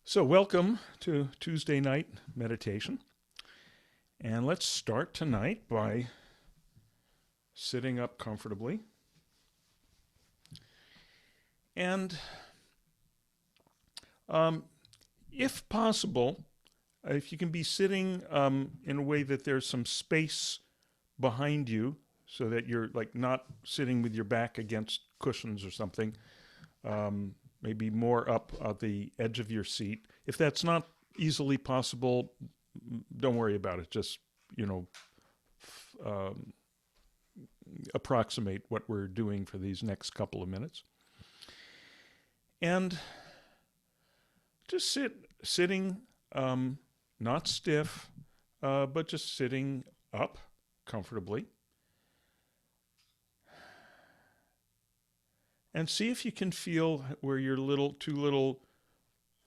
So, welcome to Tuesday night meditation. And let's start tonight by sitting up comfortably. And um, if possible, if you can be sitting in a way that there's some space behind you so that you're like not sitting with your back against cushions or something, maybe more up at the edge of your seat. If that's not easily possible, don't worry about it. Just, you know, um, approximate what we're doing for these next couple of minutes. And just sitting, not stiff, but just sitting up comfortably. And see if you can feel where your two little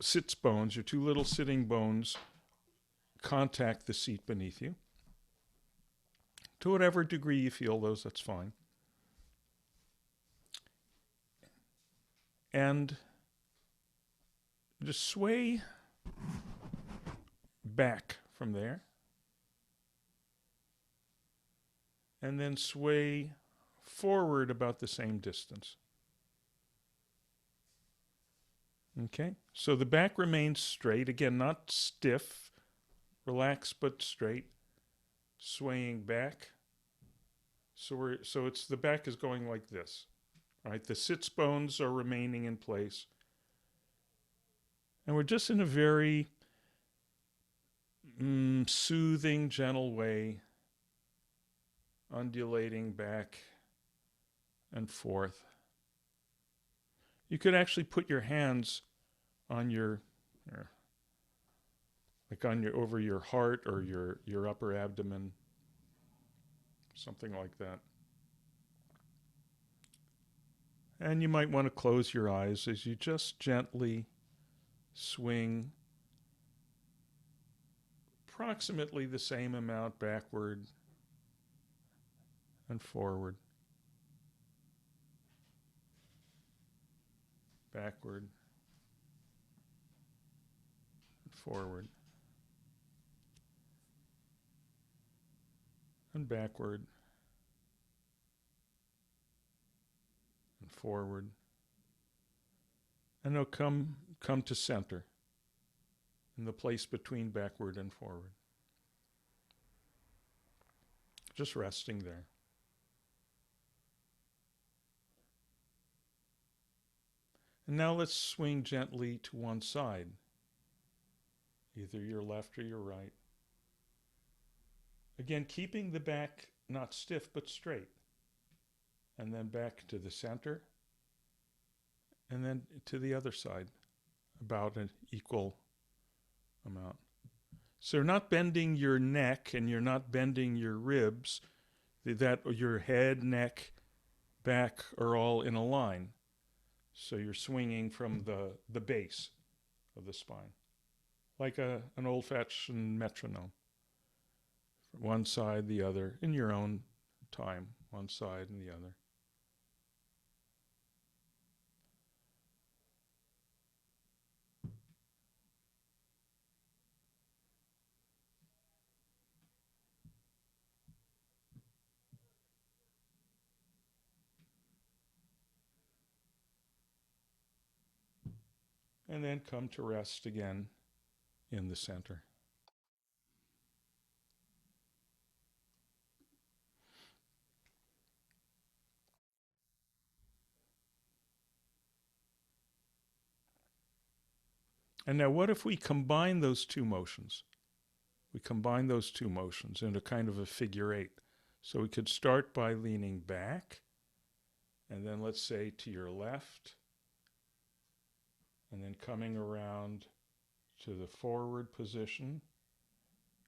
sits bones, your two little sitting bones, contact the seat beneath you. To whatever degree you feel those, that's fine. And just sway back from there. And then sway forward about the same distance. Okay, so the back remains straight. Again, not stiff, relaxed but straight. Swaying back. So it's the back is going like this. Right? The sits bones are remaining in place. And we're just in a very soothing, gentle way, undulating back and forth. You could actually put your hands on over your heart or your upper abdomen, something like that. And you might want to close your eyes as you just gently swing approximately the same amount backward and forward, backward and forward, and backward and forward. And now come to center in the place between backward and forward. Just resting there. And now let's swing gently to one side, either your left or your right. Again, keeping the back not stiff but straight. And then back to the center. And then to the other side, about an equal amount. So you're not bending your neck and you're not bending your ribs. That your head, neck, back are all in a line. So you're swinging from the base of the spine, like an old-fashioned metronome. One side, the other, in your own time, one side and the other. And then come to rest again in the center. And now what if we combine those two motions? We combine those two motions into kind of a figure eight. So we could start by leaning back, and then let's say to your left, and then coming around to the forward position,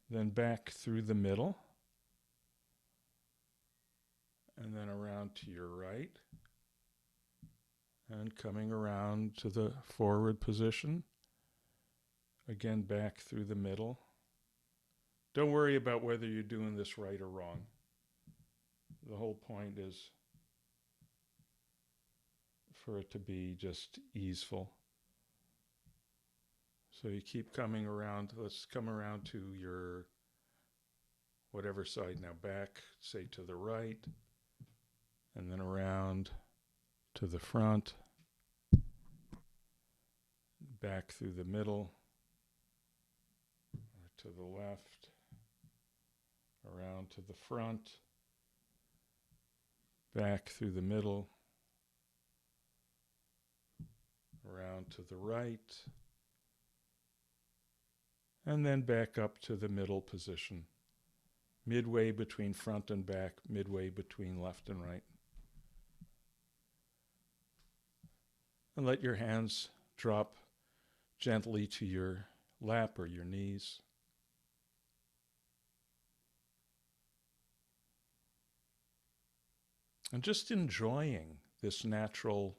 then back through the middle, and then around to your right, and coming around to the forward position, again back through the middle. Don't worry about whether you're doing this right or wrong. The whole point is for it to be just easeful. So you keep coming around. Let's come around to your whatever side now. Back, say to the right, and then around to the front, back through the middle, to the left, around to the front, back through the middle, around to the right, and then back up to the middle position, midway between front and back, midway between left and right. And let your hands drop gently to your lap or your knees. And just enjoying this natural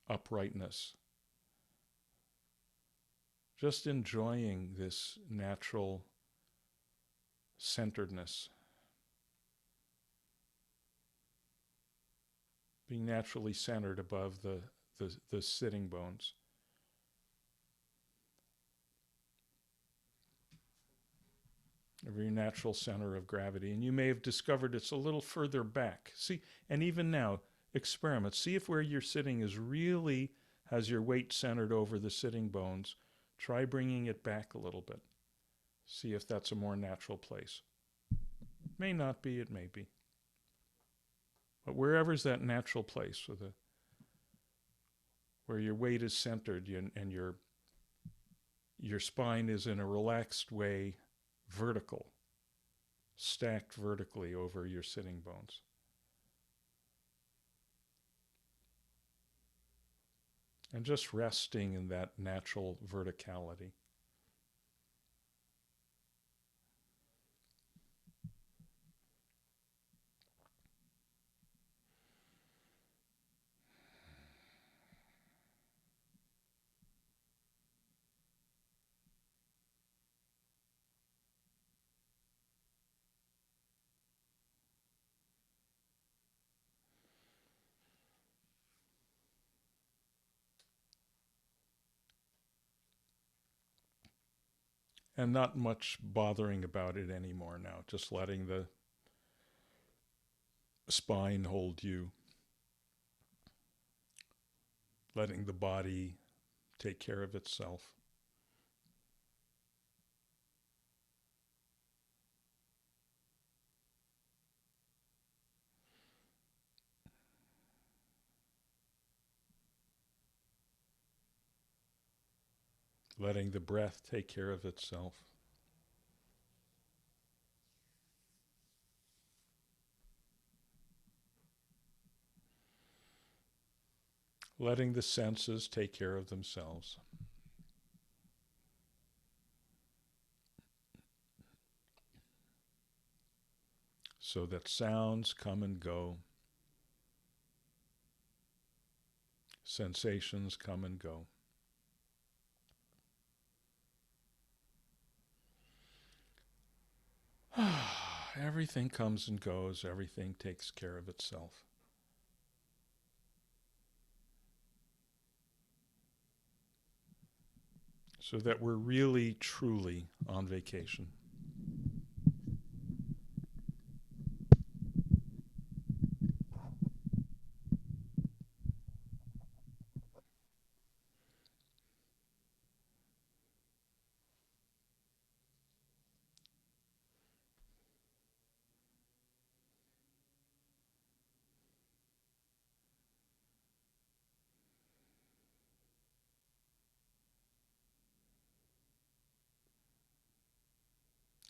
uprightness. Just enjoying this natural centeredness. Being naturally centered above the sitting bones. A very natural center of gravity. And you may have discovered it's a little further back. See, and even now, experiment. See if where you're sitting is really has your weight centered over the sitting bones. Try bringing it back a little bit. See if that's a more natural place. May not be, it may be. But wherever's that natural place, where your weight is centered and your spine is in a relaxed way vertical, stacked vertically over your sitting bones. And just resting in that natural verticality. And not much bothering about it anymore now, just letting the spine hold you, letting the body take care of itself. Letting the breath take care of itself. Letting the senses take care of themselves. So that sounds come and go. Sensations come and go. Everything comes and goes. Everything takes care of itself. So that we're really, truly on vacation.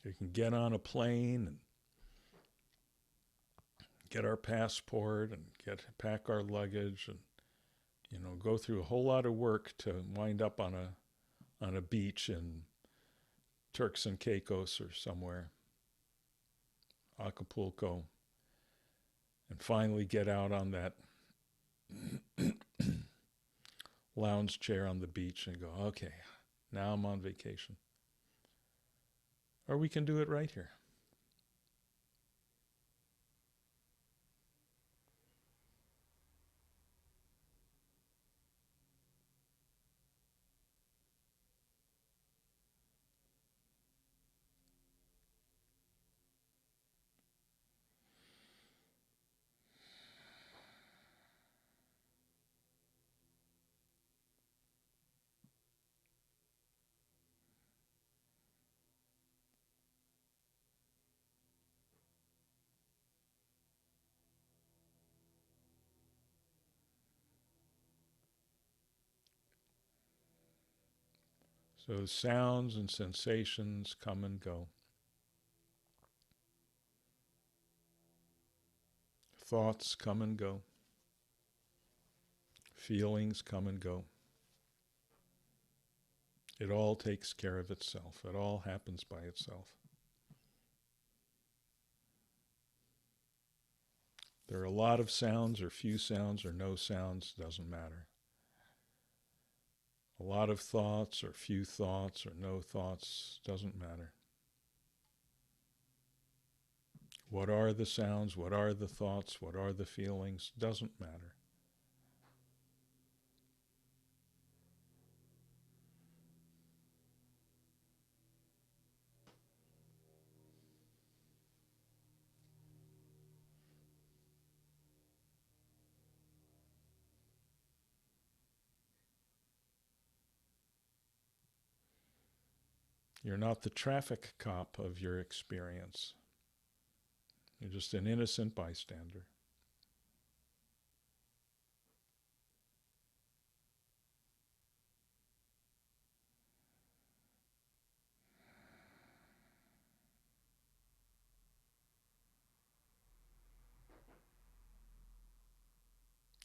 We can get on a plane and get our passport and pack our luggage and go through a whole lot of work to wind up on a beach in Turks and Caicos or somewhere, Acapulco, and finally get out on that lounge chair on the beach and go, okay, now I'm on vacation. Or we can do it right here. So sounds and sensations come and go. Thoughts come and go. Feelings come and go. It all takes care of itself. It all happens by itself. There are a lot of sounds or few sounds or no sounds, doesn't matter. A lot of thoughts or few thoughts or no thoughts, doesn't matter. What are the sounds? What are the thoughts? What are the feelings? Doesn't matter. You're not the traffic cop of your experience. You're just an innocent bystander.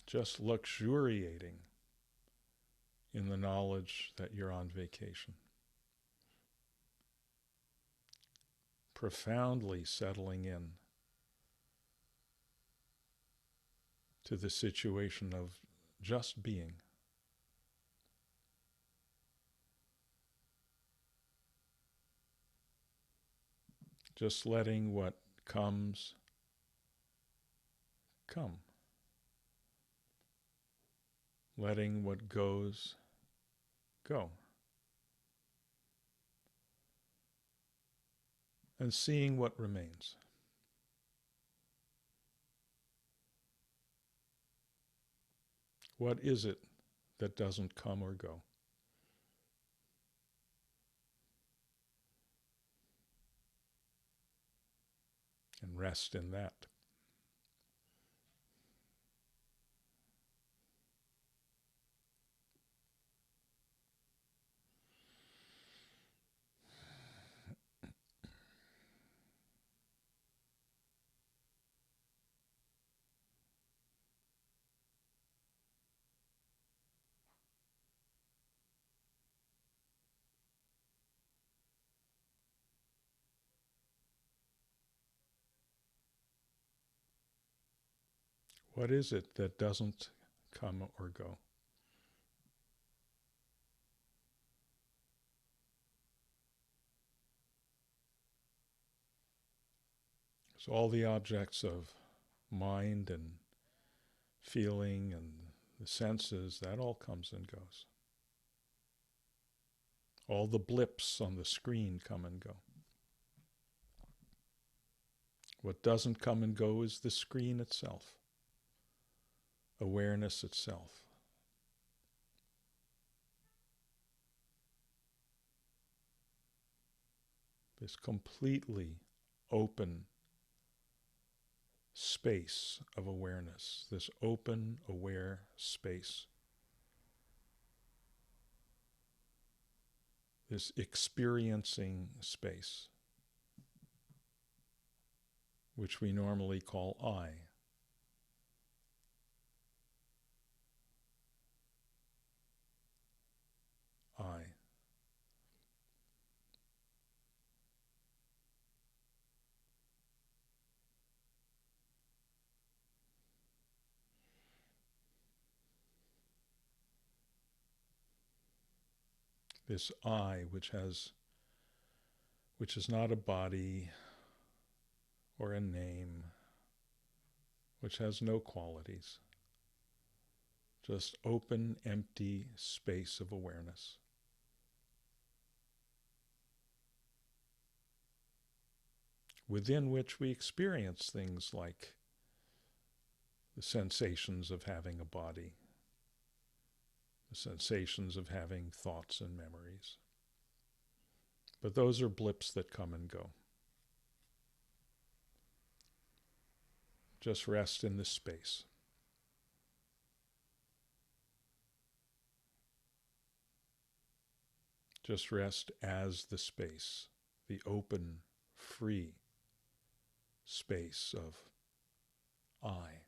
Just luxuriating in the knowledge that you're on vacation. Profoundly settling in to the situation of just being. Just letting what comes come. Letting what goes go. And seeing what remains. What is it that doesn't come or go? And rest in that. What is it that doesn't come or go? So all the objects of mind and feeling and the senses, that all comes and goes. All the blips on the screen come and go. What doesn't come and go is the screen itself, awareness itself. This completely open space of awareness, this open, aware space, this experiencing space, which we normally call I. I. This I, which is not a body or a name, which has no qualities, just open, empty space of awareness. Within which we experience things like the sensations of having a body, the sensations of having thoughts and memories. But those are blips that come and go. Just rest in this space. Just rest as the space, the open, free space of I.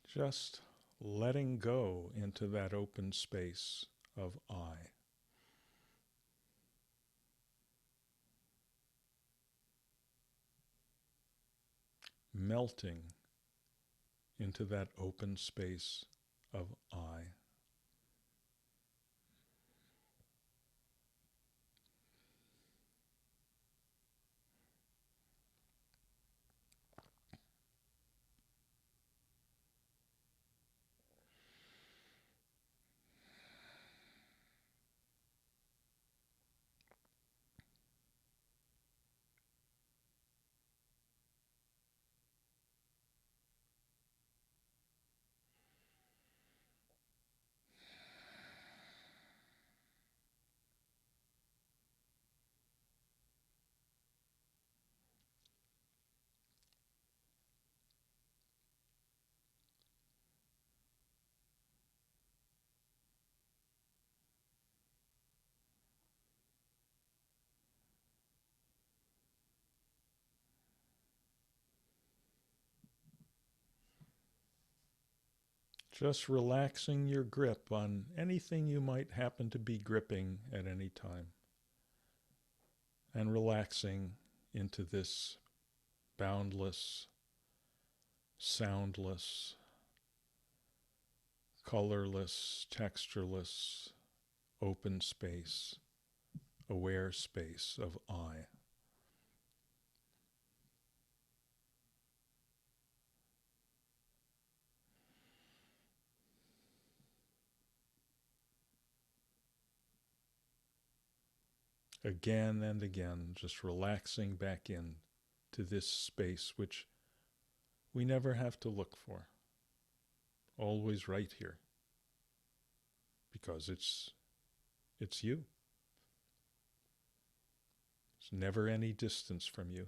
Just letting go into that open space of I. Melting into that open space of I. Just relaxing your grip on anything you might happen to be gripping at any time. And relaxing into this boundless, soundless, colorless, textureless, open space, aware space of I. Again and again, just relaxing back in to this space which we never have to look for. Always right here. Because it's you. It's never any distance from you.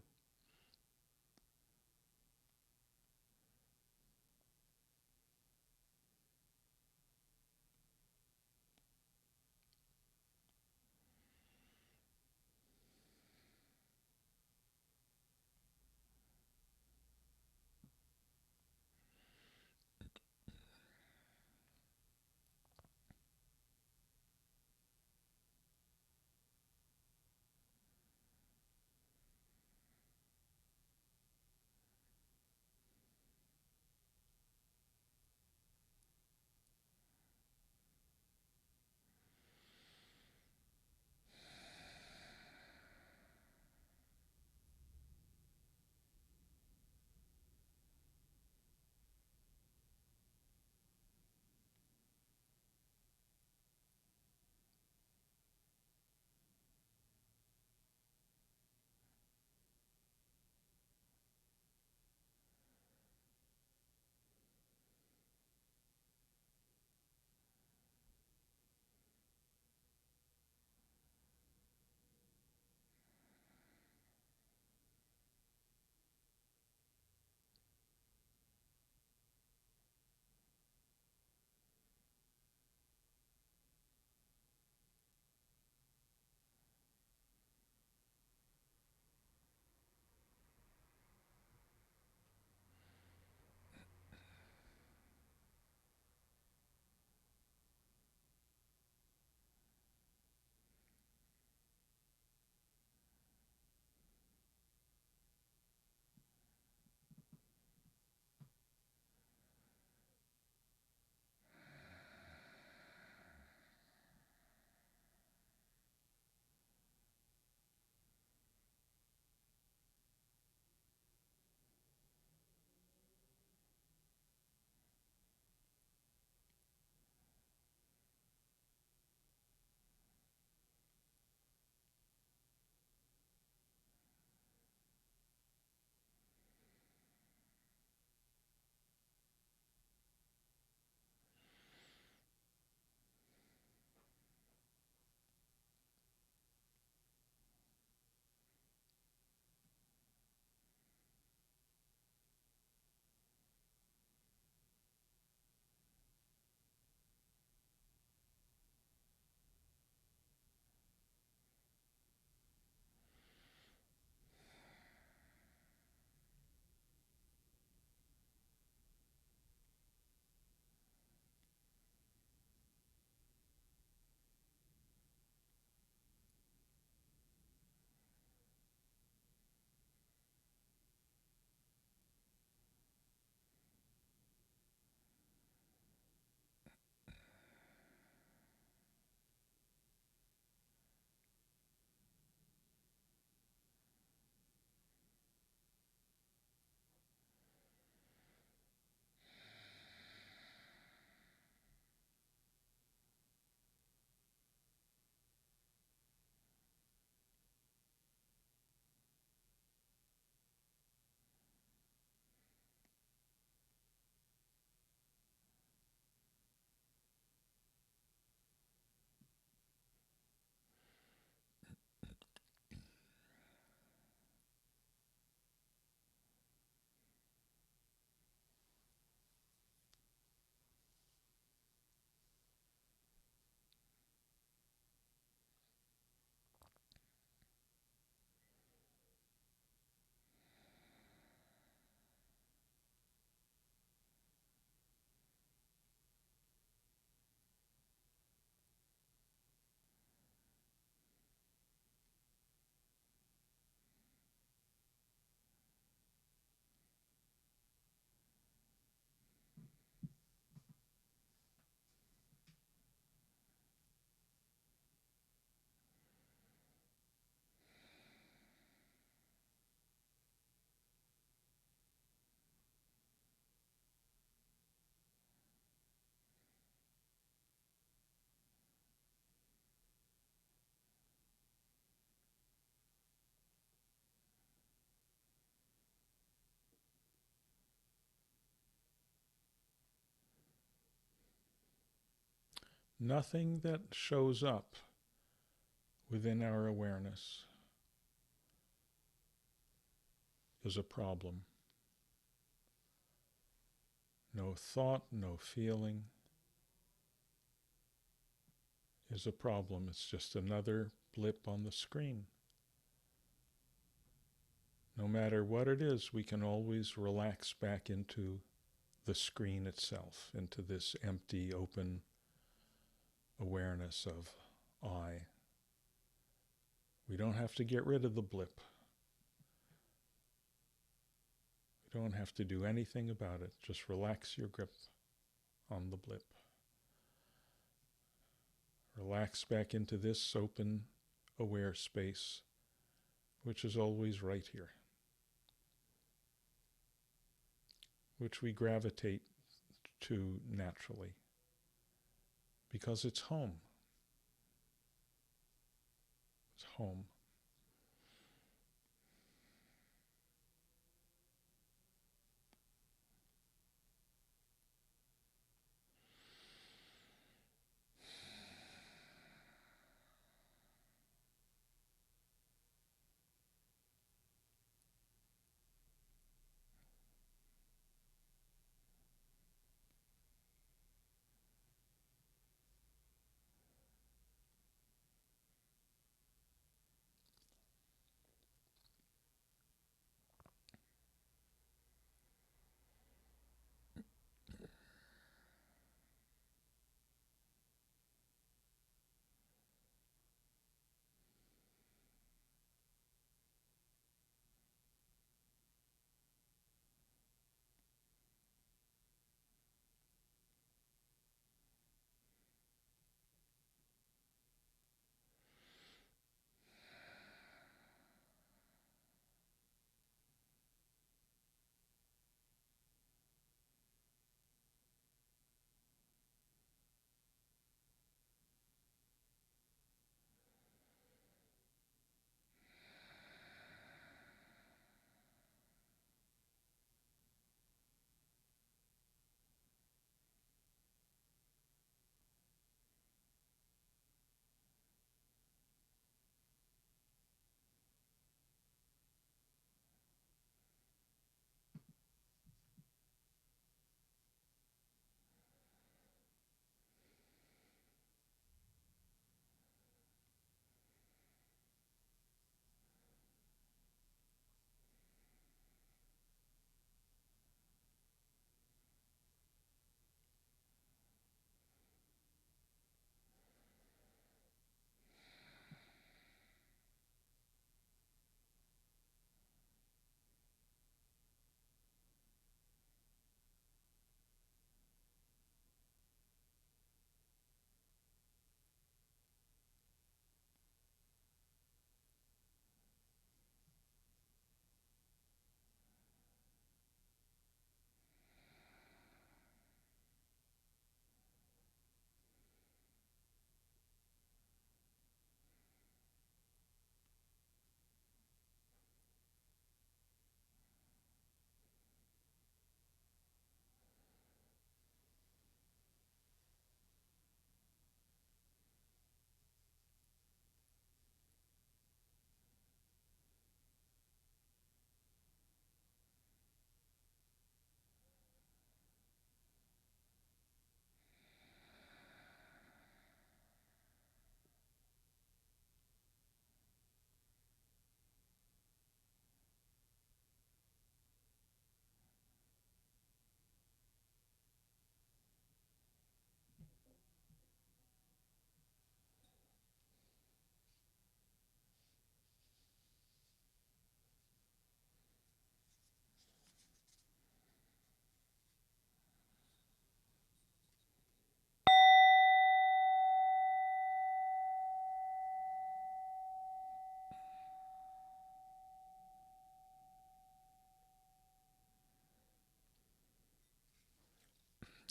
Nothing that shows up within our awareness is a problem. No thought, no feeling is a problem. It's just another blip on the screen. No matter what it is, we can always relax back into the screen itself, into this empty, open awareness of I. We don't have to get rid of the blip. We don't have to do anything about it. Just relax your grip on the blip. Relax back into this open, aware space, which is always right here, which we gravitate to naturally, because it's home. It's home.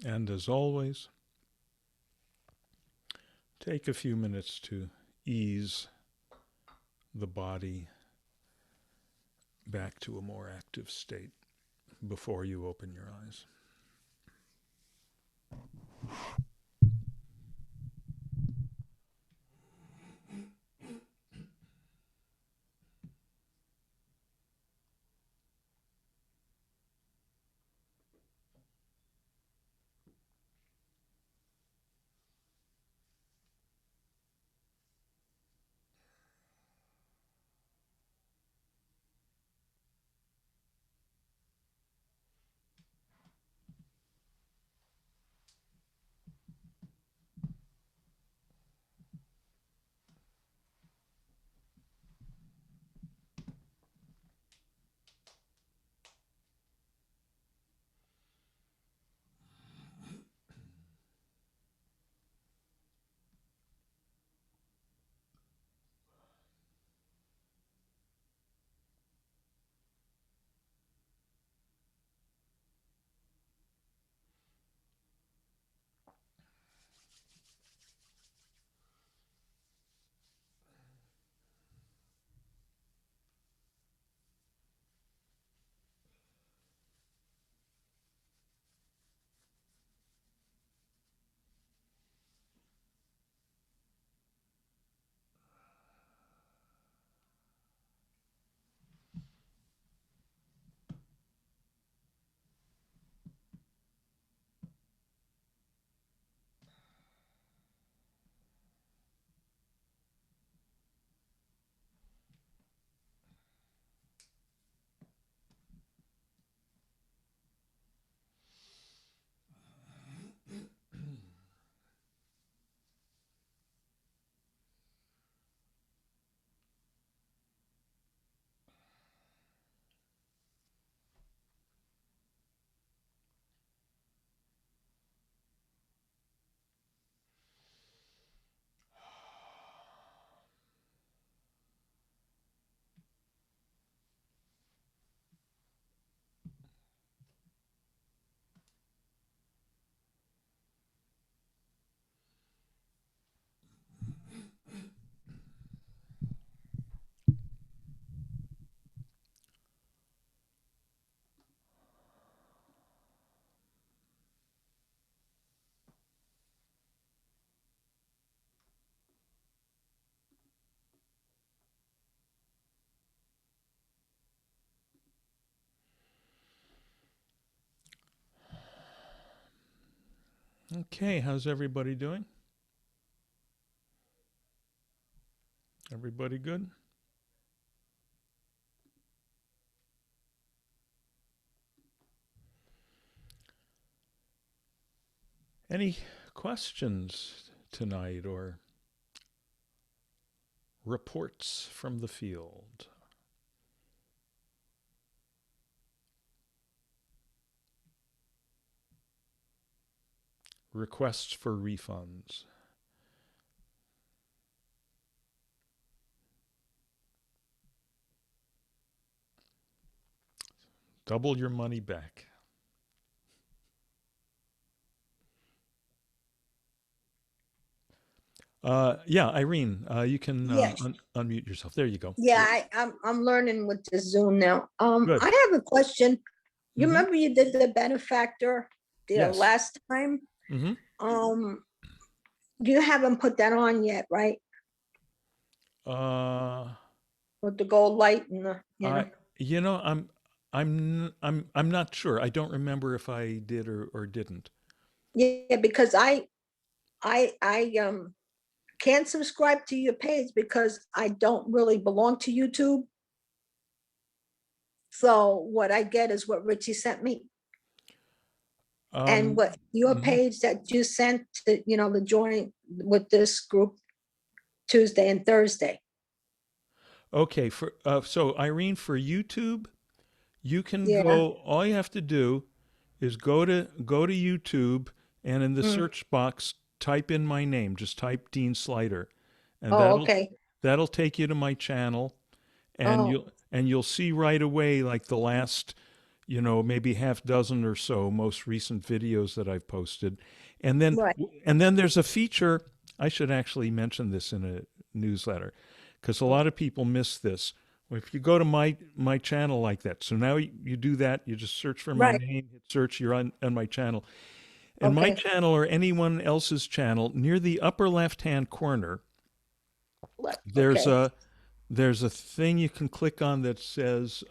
And as always, take a few minutes to ease the body back to a more active state before you open your eyes. Okay, how's everybody doing? Everybody good? Any questions tonight or reports from the field? Requests for refunds? Double your money back. Yeah, Irene, you can Yes. unmute yourself. There you go. Yeah, I'm learning with the Zoom now. Good. I have a question. You Mm-hmm. remember you did the benefactor the Yes. last time? Mm-hmm. Um, you haven't put that on yet, right? Uh, With the gold light and the, I, you know, I'm not sure. I don't remember if I did or didn't. yeah, because I can't subscribe to your page because I don't really belong to YouTube. So what I get is what Richie sent me. And Um, what your mhm. page that you sent to, the join with this group Tuesday and Thursday. Okay. So Irene, for YouTube, you can Yeah. go. All you have to do is go to YouTube, and in the Mm. search box type in my name. Just type Dean Slider, and Oh, that'll okay. that'll take you to my channel, and Oh, you'll see right away like the last, maybe half dozen or so most recent videos that I've posted. And then right, and then there's a feature. I should actually mention this in a newsletter because a lot of people miss this. If you go to my channel like that, so now you do that, you just search for my right. name, hit search, you're on my channel. And my Okay. channel or anyone else's channel, near the upper left hand corner, there's Okay. a there's a thing you can click on that says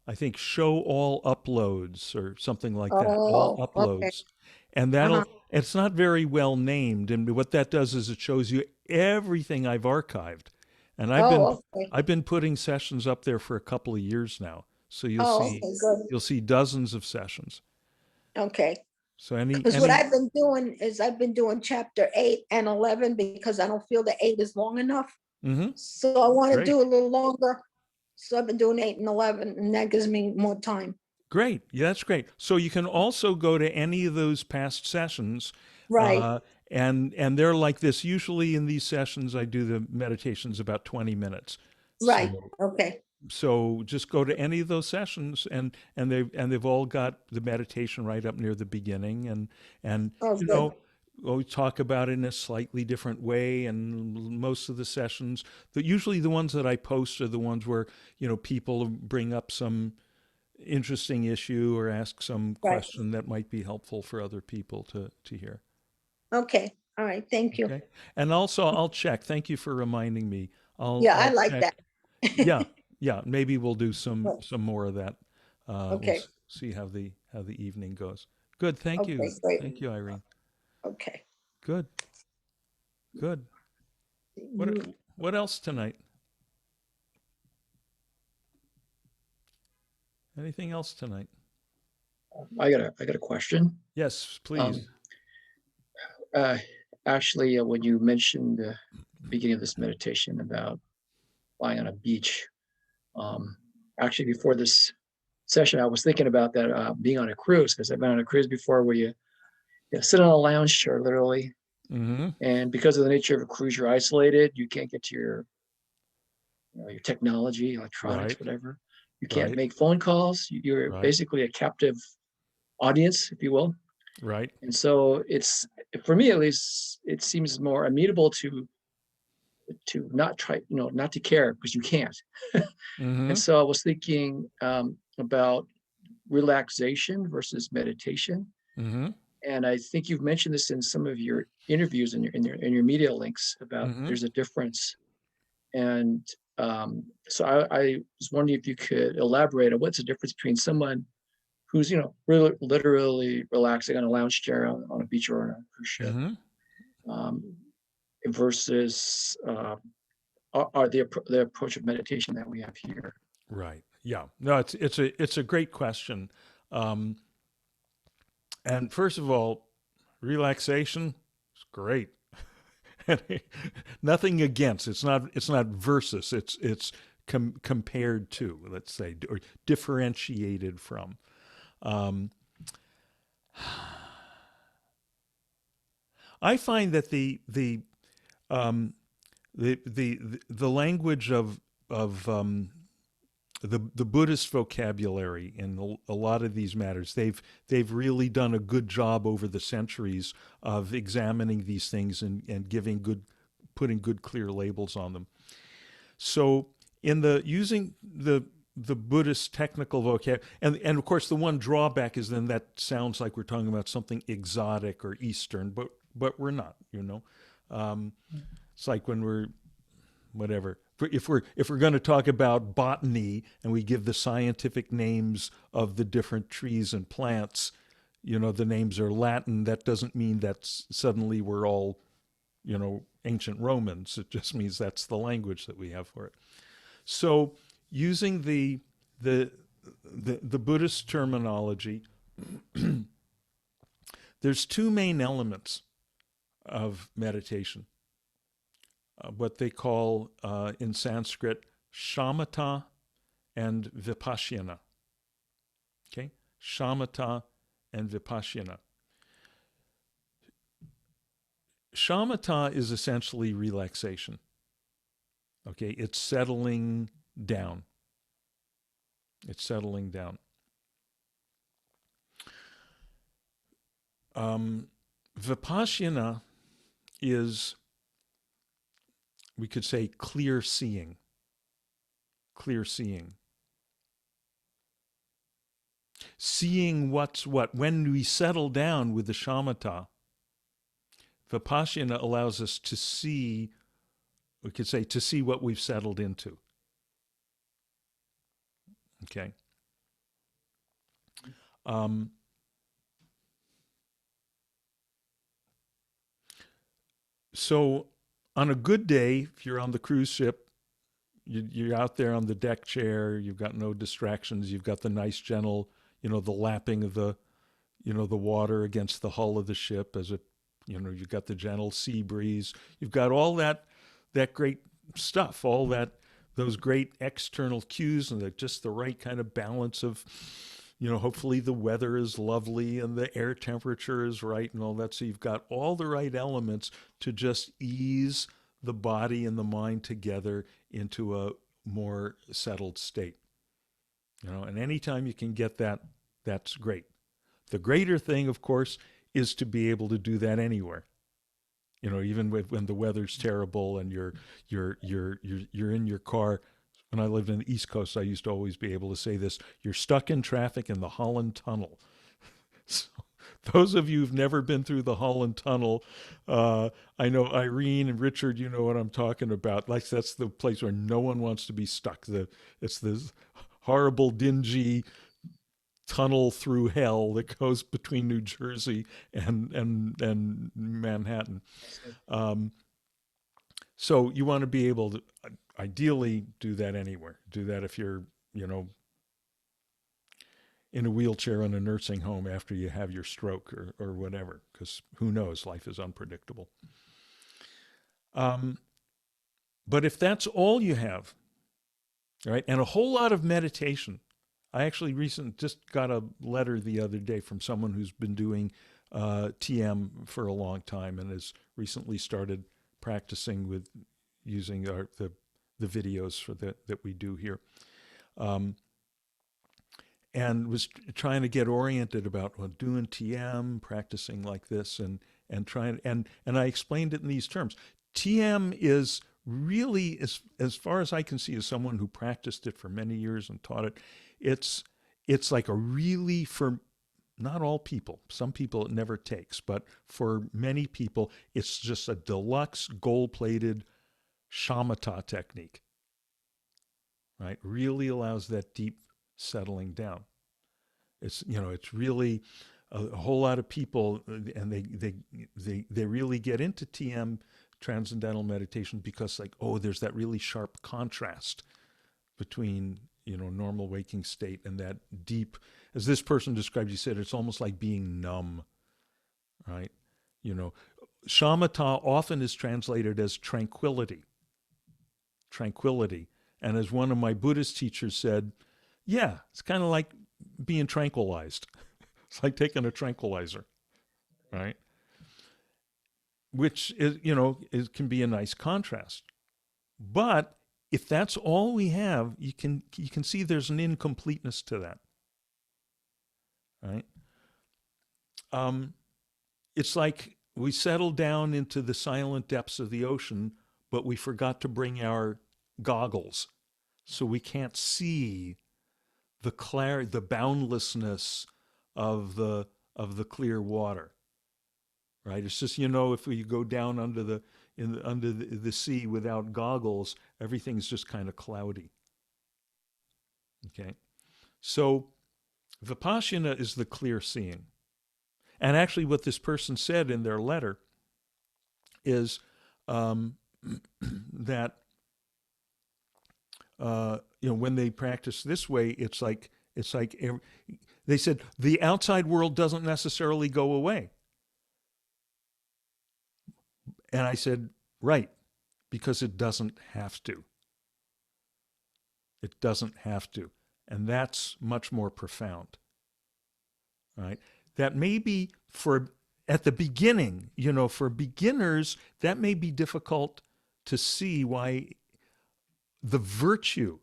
I think show all uploads or something like that. All Oh, okay. uploads. And Uh-huh. it's not very well named. And what that does is it shows you everything I've archived. And Oh, okay. I've been putting sessions up there for a couple of years now. So Oh, okay, good. you'll see dozens of sessions. Okay. So Because what I've been doing is I've been doing chapter 8 and 11 because I don't feel the 8 is long enough. mm-hmm, So I want to great. do a little longer. So I've been doing 8 and 11, and that gives me more time. Great. Yeah, that's great. So you can also go to any of those past sessions, Right, uh, and they're like this. Usually in these sessions, I do the meditations about 20 minutes. right. So Okay. just go to any of those sessions, and they've all got the meditation right up near the beginning, and Oh, you good. know. We talk about it in a slightly different way, and most of the sessions, usually the ones that I post are the ones where people bring up some interesting issue or ask some Right. question that might be helpful for other people to hear. Okay. All right. Thank you. Okay. And also I'll check. Thank you for reminding me. Yeah, I I'll like that. check. Yeah. Yeah. Maybe we'll do some more of that. We'll Okay. see how the evening goes. Good. Thank Okay, you. great. Thank you, Irene. Okay. Good. Good. What You, what else tonight? Anything else tonight? I got a question. Yes, please. Um, uh, Actually, when you mentioned the beginning of this meditation about lying on a beach, um, actually before this session, I was thinking about that being on a cruise because I've been on a cruise before where you sit on a lounge chair literally, Mm-hmm. and because of the nature of a cruise, you're isolated. You can't get to your technology, Right. electronics, whatever. You can't Right. make phone calls. You're Right. basically a captive audience, if you will. Right. And so it's, for me at least, it seems more amenable to not try, not to care because you can't. And Mm-hmm. so I was thinking about relaxation versus meditation. Mm-hmm. And I think you've mentioned this in some of your interviews and in your media links about Mm-hmm. there's a difference. And so I was wondering if you could elaborate on what's the difference between someone who's, really literally relaxing on a lounge chair on a beach or on a cruise ship, um, versus are the approach of meditation that we have here. Right. Yeah. No, it's a great question. Um, and first of all, relaxation is great. Nothing against. It's not versus. It's compared to, let's say, or differentiated from. Um, I find that um, the language of the Buddhist vocabulary in a lot of these matters, they've really done a good job over the centuries of examining these things and putting good clear labels on them. So in the using the Buddhist technical vocab, and of course the one drawback is then that sounds like we're talking about something exotic or Eastern, but we're not. It's like when we're whatever. If we're going to talk about botany and we give the scientific names of the different trees and plants, the names are Latin. That doesn't mean that suddenly we're all, ancient Romans. It just means that's the language that we have for it. So using the Buddhist terminology, there's two main elements of meditation. What they call in Sanskrit shamatha and vipashyana. Okay, shamatha and vipashyana. Shamatha is essentially relaxation. Okay, it's settling down. It's settling down. Vipashyana is, we could say, clear seeing. Clear seeing. Seeing what's what. When we settle down with the shamatha, vipashyana allows us to see, we could say, to see what we've settled into. Okay. So on a good day, if you're on the cruise ship, you're out there on the deck chair, you've got no distractions, you've got the nice gentle, the lapping of the water against the hull of the ship as it, you've got the gentle sea breeze, you've got all that great stuff, all those great external cues and just the right kind of balance of, hopefully the weather is lovely and the air temperature is right and all that. So you've got all the right elements to just ease the body and the mind together into a more settled state. And anytime you can get that, that's great. The greater thing, of course, is to be able to do that anywhere. Even when the weather's terrible and you're in your car. When I lived in the East Coast, I used to always be able to say this: you're stuck in traffic in the Holland Tunnel. So those of you who've never been through the Holland Tunnel, I know Irene and Richard, you know what I'm talking about. Like, that's the place where no one wants to be stuck. It's this horrible, dingy tunnel through hell that goes between New Jersey and Manhattan. So you want to be able to ideally do that anywhere. Do that if you're, in a wheelchair in a nursing home after you have your stroke or whatever, because who knows, life is unpredictable. But if that's all you have, right, and a whole lot of meditation. I actually just got a letter the other day from someone who's been doing TM for a long time and has recently started practicing with using the videos that we do here, and was trying to get oriented about doing TM, practicing like this, and I explained it in these terms. TM is really, as far as I can see, as someone who practiced it for many years and taught it, it's like a really, for not all people, some people it never takes, but for many people, it's just a deluxe gold-plated shamatha technique, right? Really allows that deep settling down. It's, it's really a whole lot of people, and they really get into TM, transcendental meditation, because like, oh, there's that really sharp contrast between, normal waking state and that deep, as this person described, he said, it's almost like being numb, right? Shamatha often is translated as tranquility. Tranquility. And as one of my Buddhist teachers said, yeah, it's kind of like being tranquilized. It's like taking a tranquilizer, right? Which is, can be a nice contrast. But if that's all we have, you can see there's an incompleteness to that, right? It's like we settled down into the silent depths of the ocean, but we forgot to bring our goggles, so we can't see the boundlessness of the clear water, right? It's just, if we go down under the sea without goggles, everything's just kind of cloudy. Okay, so vipashyana is the clear seeing, and actually, what this person said in their letter is that when they practice this way, it's like they said the outside world doesn't necessarily go away. And I said, right, because it doesn't have to. It doesn't have to. And that's much more profound, right? That may be at the beginning, for beginners, that may be difficult to see why the virtue,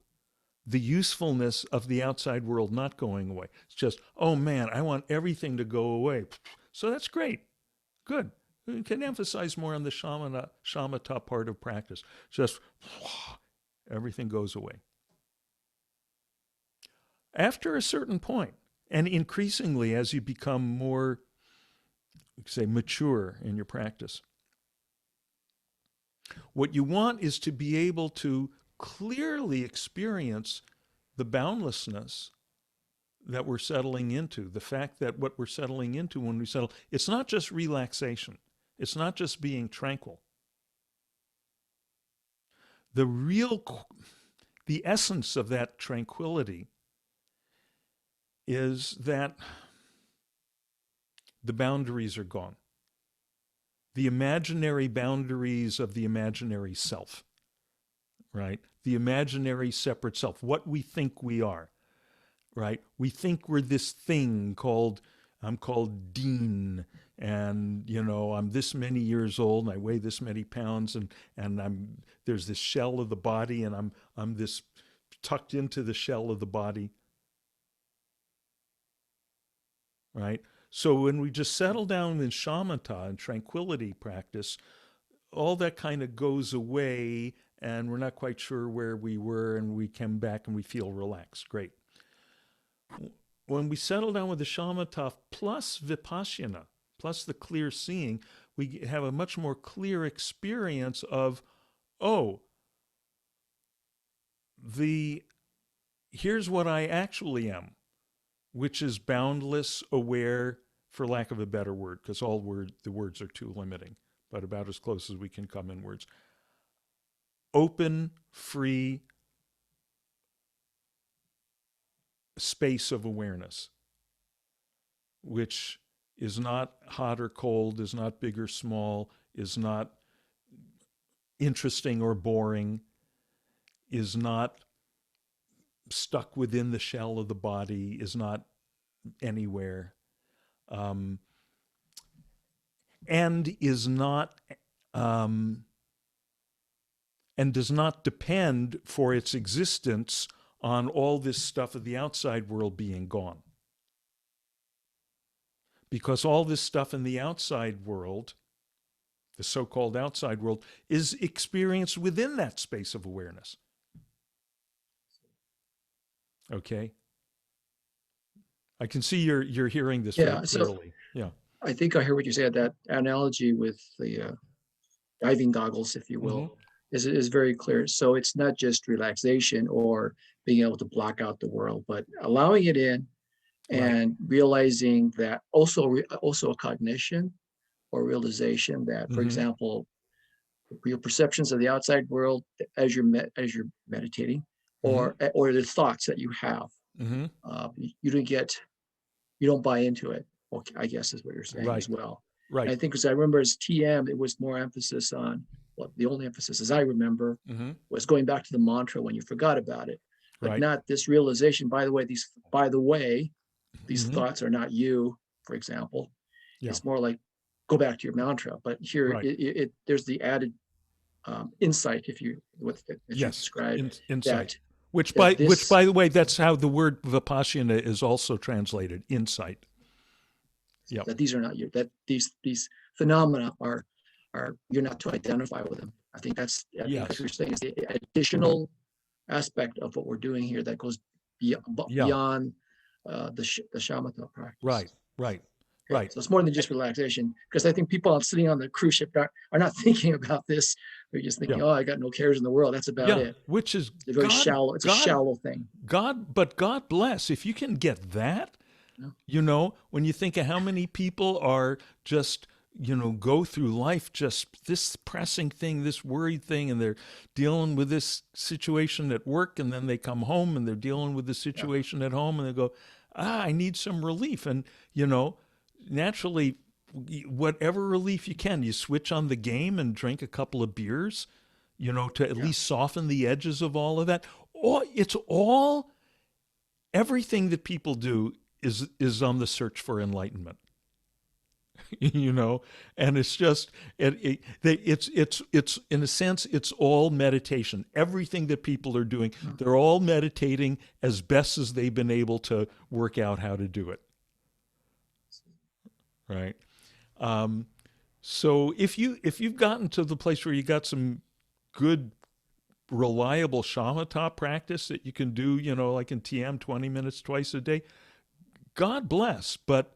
the usefulness of the outside world not going away. It's just, oh man, I want everything to go away. So that's great. Good. You can emphasize more on the shamatha part of practice. Just everything goes away. After a certain point, and increasingly as you become more, say, mature in your practice, what you want is to be able to clearly experience the boundlessness that we're settling into, the fact that what we're settling into when we settle, it's not just relaxation. It's not just being tranquil. The essence of that tranquility is that the boundaries are gone. The imaginary boundaries of the imaginary self, right? The imaginary separate self, what we think we are, right? We think we're this thing I'm called Dina, and I'm this many years old, and I weigh this many pounds, and there's this shell of the body, and I'm this tucked into the shell of the body, right? So when we just settle down in shamatha and tranquility practice, all that kind of goes away, and we're not quite sure where we were, and we come back and we feel relaxed. Great. When we settle down with the shamatha plus vipashyana, plus the clear seeing, we have a much more clear experience of, here's what I actually am, which is boundless, aware, for lack of a better word, because the words are too limiting, but about as close as we can come in words. Open, free space of awareness, which is not hot or cold, is not big or small, is not interesting or boring, is not stuck within the shell of the body, is not anywhere, and is not and does not depend for its existence on all this stuff of the outside world being gone. Because all this stuff in the outside world, the so-called outside world, is experienced within that space of awareness. Okay? I can see you're hearing this very clearly. Yeah. I think I hear what you said. That analogy with the diving goggles, if you will, is very clear. So it's not just relaxation or being able to block out the world, but allowing it in and realizing that also a cognition or realization that, for example, your perceptions of the outside world as you're meditating, or the thoughts that you have, you don't buy into it. Okay, I guess is what you're saying as well. Right. And I think, because I remember as TM, it was more emphasis on, well, the only emphasis as I remember was going back to the mantra when you forgot about it, but not this realization. By the way, these thoughts are not you, for example. It's more like, go back to your mantra. But here, there's the added insight, if you described, insight. that Which by the way, that's how the word vipashyana is also translated, insight. Yeah. That these are not you. That these phenomena are you're not to identify with them. I think that's what you're saying is the additional aspect of what we're doing here that goes beyond the shamatha practice. Right. So it's more than just relaxation, because I think people sitting on the cruise ship are not thinking about this. They're just thinking, oh, I got no cares in the world. That's about it. Which is very shallow. It's a shallow thing. But God bless if you can get that. You know, when you think of how many people are just, go through life just this pressing thing, this worried thing, and they're dealing with this situation at work, and then they come home and they're dealing with the situation at home, and they go, I need some relief. And, naturally, whatever relief you can, you switch on the game and drink a couple of beers, to at least soften the edges of all of that. Everything that people do is on the search for enlightenment, and it's just, it's in a sense, it's all meditation. Everything that people are doing, they're all meditating as best as they've been able to work out how to do it. Right. So if you've gotten to the place where you got some good, reliable shamatha practice that you can do, like in TM, 20 minutes twice a day, God bless. But,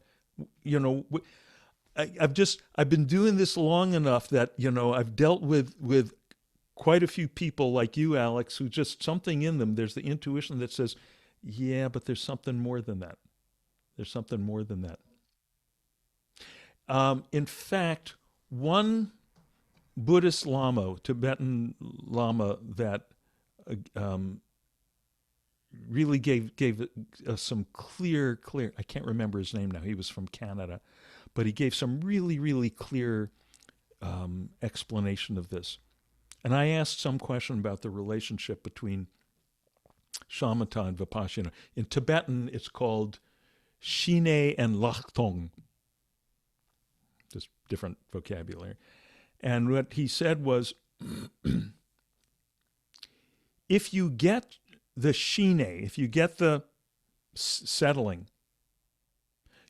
I've been doing this long enough that, I've dealt with quite a few people like you, Alex, who just something in them, there's the intuition that says, yeah, but there's something more than that. There's something more than that. In fact, one Buddhist Lama, Tibetan Lama, that really gave us some clear, I can't remember his name now, he was from Canada, but he gave some really, really clear explanation of this. And I asked some question about the relationship between shamatha and vipashyana. In Tibetan, it's called shine and laktong. Just different vocabulary. And what he said was, if you get the shine, if you get the settling,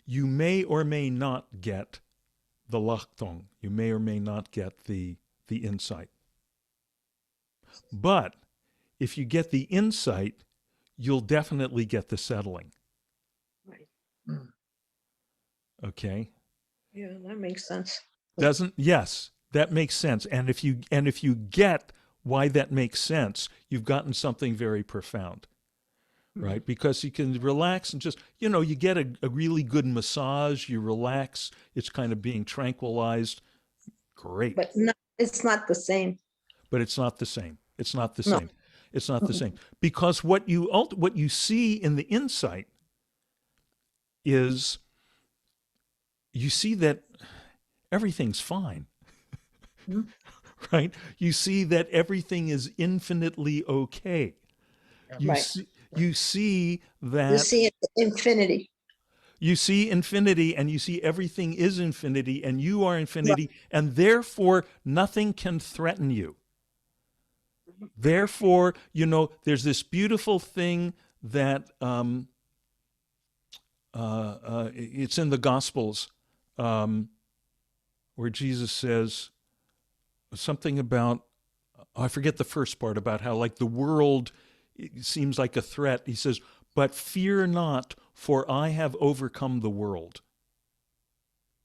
you may or may not get the laktong. You may or may not get the insight. But if you get the insight, you'll definitely get the settling. Right. Okay. Yeah, that makes sense. Yes, that makes sense. And if you get why that makes sense, you've gotten something very profound, right? Because you can relax and just, you get a really good massage, you relax, it's kind of being tranquilized. Great. But it's not the same. But it's not the same. It's not the same. It's not the same. Because what you see in the insight is, you see that everything's fine, right? You see that everything is infinitely okay. You see that you see infinity. You see infinity, and you see everything is infinity, and you are infinity, and therefore nothing can threaten you. Therefore, there's this beautiful thing that it's in the Gospels, where Jesus says something about, I forget the first part, about how like the world seems like a threat. He says, but fear not, for I have overcome the world.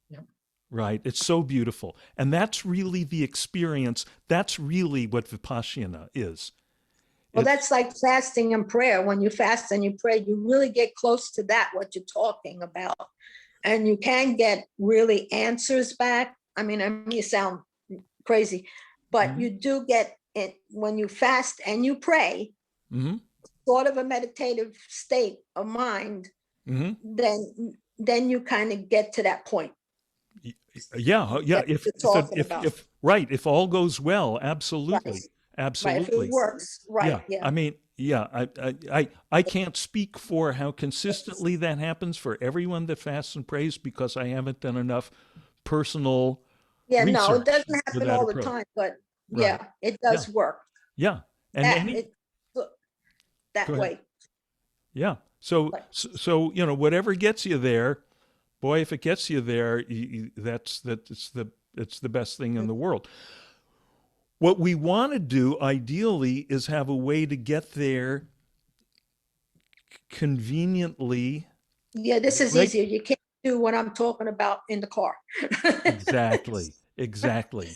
Yep. Right? It's so beautiful. And that's really the experience. That's really what Vipassana is. Well, that's like fasting and prayer. When you fast and you pray, you really get close to that, what you're talking about. And you can get really answers back. I mean, you sound crazy, but you do get it when you fast and you pray, sort of a meditative state of mind, then you kind of get to that point. Yeah. If all goes well, absolutely. Right. Absolutely. Right, if it works, right, yeah. I mean, I can't speak for how consistently that happens for everyone that fasts and prays, because I haven't done enough personal no, research it doesn't for happen that all the approach. time, but Right. yeah, it does work Yeah. And that way. Yeah. So, whatever gets you there, boy, if it gets you there, it's the best thing in the world. What we want to do ideally is have a way to get there conveniently. Yeah, this is easier. You can't do what I'm talking about in the car. Exactly.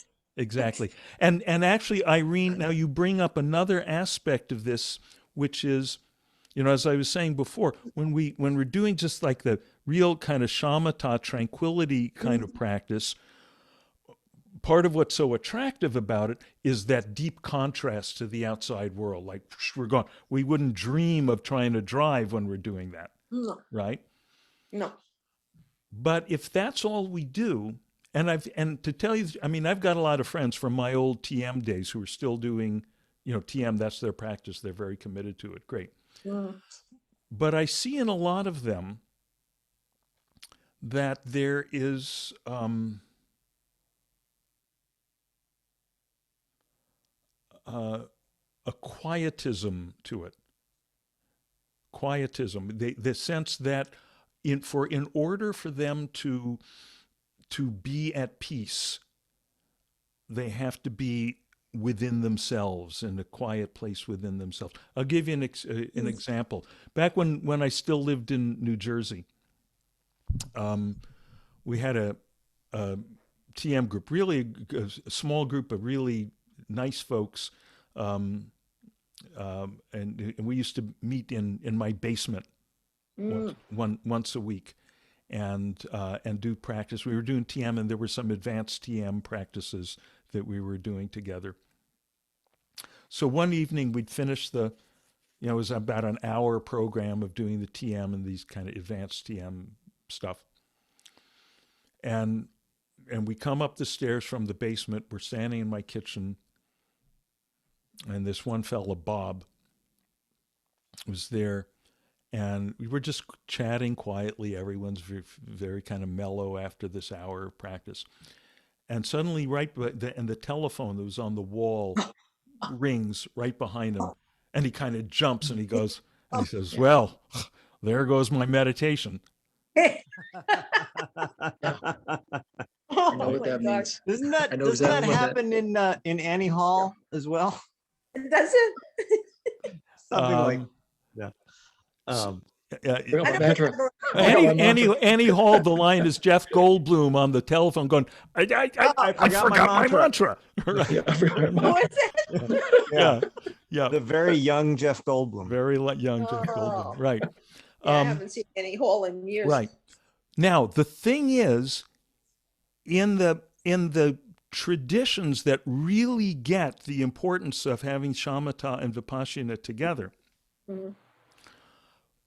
And actually, Irene, now you bring up another aspect of this, which is, as I was saying before, when we're doing just like the real kind of shamatha tranquility kind of practice, part of what's so attractive about it is that deep contrast to the outside world. Like, we're gone. We wouldn't dream of trying to drive when we're doing that. No. Right? No. But if that's all we do, and to tell you, I mean, I've got a lot of friends from my old TM days who are still doing, TM, that's their practice. They're very committed to it. Great. But I see in a lot of them that there is a quietism to it. Quietism, the sense that in order for them to be at peace, they have to be within themselves, in a quiet place within themselves. I'll give you an example. Back when I still lived in New Jersey, we had a TM group, really a small group of really nice folks, and we used to meet in my basement once a week, and do practice. We were doing TM, and there were some advanced TM practices that we were doing together. So one evening we'd finish it was about an hour program of doing the TM and these kind of advanced TM stuff. And we come up the stairs from the basement. We're standing in my kitchen, and this one fella, Bob, was there, and we were just chatting quietly. Everyone's very, very kind of mellow after this hour of practice. And suddenly, the telephone that was on the wall rings right behind him, and he kind of jumps and he goes, and he says, "Well, there goes my meditation." I know what that means. Doesn't that happen in Annie Hall as well? Does it? Something like Annie Hall, the line is Jeff Goldblum on the telephone going, I forgot my mantra. Right. Yeah. The very young Jeff Goldblum. Very young Jeff Goldblum. Right. I haven't seen Annie Hall in years. Right. Now, the thing is, in the traditions that really get the importance of having shamatha and vipashyana together,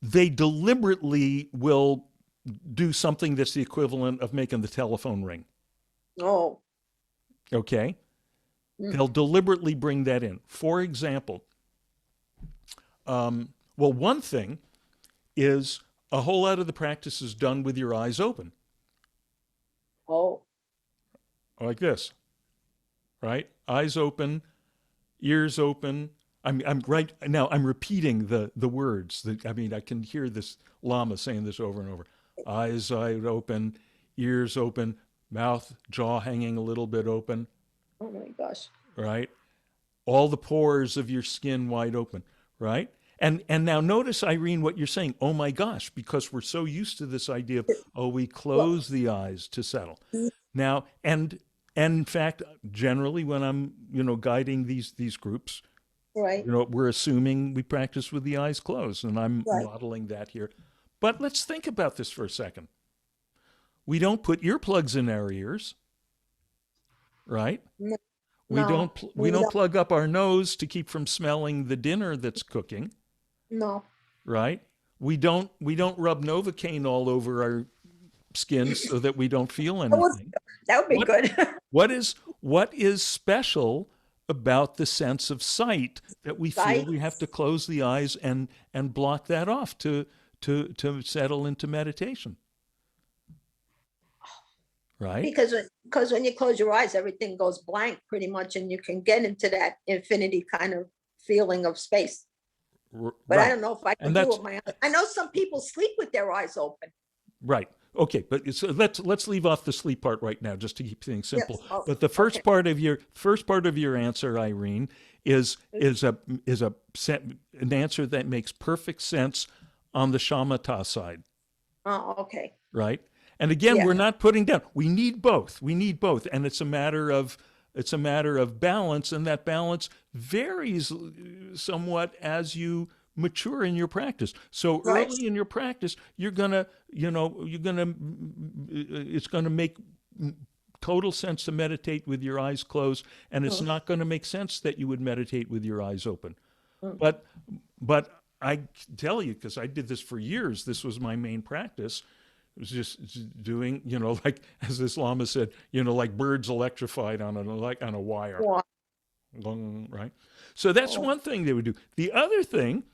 they deliberately will do something that's the equivalent of making the telephone ring. Oh. Okay? They'll deliberately bring that in. For example, one thing is a whole lot of the practice is done with your eyes open. Oh. Like this, right? Eyes open, ears open. I'm right now. I'm repeating the words. I can hear this lama saying this over and over. Eyes open, ears open, mouth, jaw hanging a little bit open. Oh my gosh! Right, all the pores of your skin wide open. Right, and now notice, Irene, what you're saying. Oh my gosh, because we're so used to this idea of we close the eyes to settle. Now and in fact, generally when I'm guiding these groups, Right. We're assuming we practice with the eyes closed, and I'm Right. modeling that here. But let's think about this for a second. We don't put earplugs in our ears, right? No, We no, we we don't don't. plug up our nose to keep from smelling the dinner that's cooking, No. right? We don't rub Novocaine all over our skin so that we don't feel anything. That would be What good. what is special about the sense of sight that we feel Sight. we have to close the eyes and block that off to settle into meditation, right? Because when you close your eyes, everything goes blank pretty much, and you can get into that infinity kind of feeling of space. But I Right. don't know if I And could do that's it with my eyes. I know some people sleep with their eyes open. right. Okay, but let's leave off the sleep part right now, just to keep things simple. Yes. Oh, But the okay. first part of your answer, Irene, is an answer that makes perfect sense on the shamatha side, Oh, okay. right? And again, Yeah. we're not putting down. We need both. We need both, and it's a matter of balance, and that balance varies somewhat as you mature in your practice. So Right. early in your practice, it's gonna make total sense to meditate with your eyes closed, and it's Mm. not going to make sense that you would meditate with your eyes open. Mm. But I tell you, because I did this for years, this was my main practice. It was just doing, like as this Lama said, like birds electrified on a wire, Well, right? So that's oh, one thing they would do. The other thing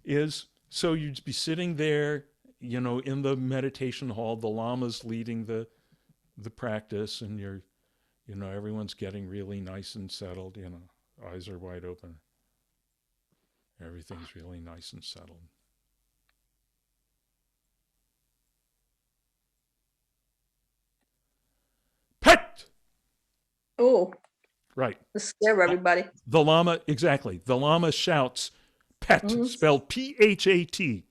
is, so you'd be sitting there, in the meditation hall, the Lama's leading the practice, and everyone's getting really nice and settled, eyes are wide open. Everything's really nice and settled. PHAT! oh, Right. to scare everybody. The Lama, exactly. The Lama shouts PHAT, Mhm. spelled PHAT.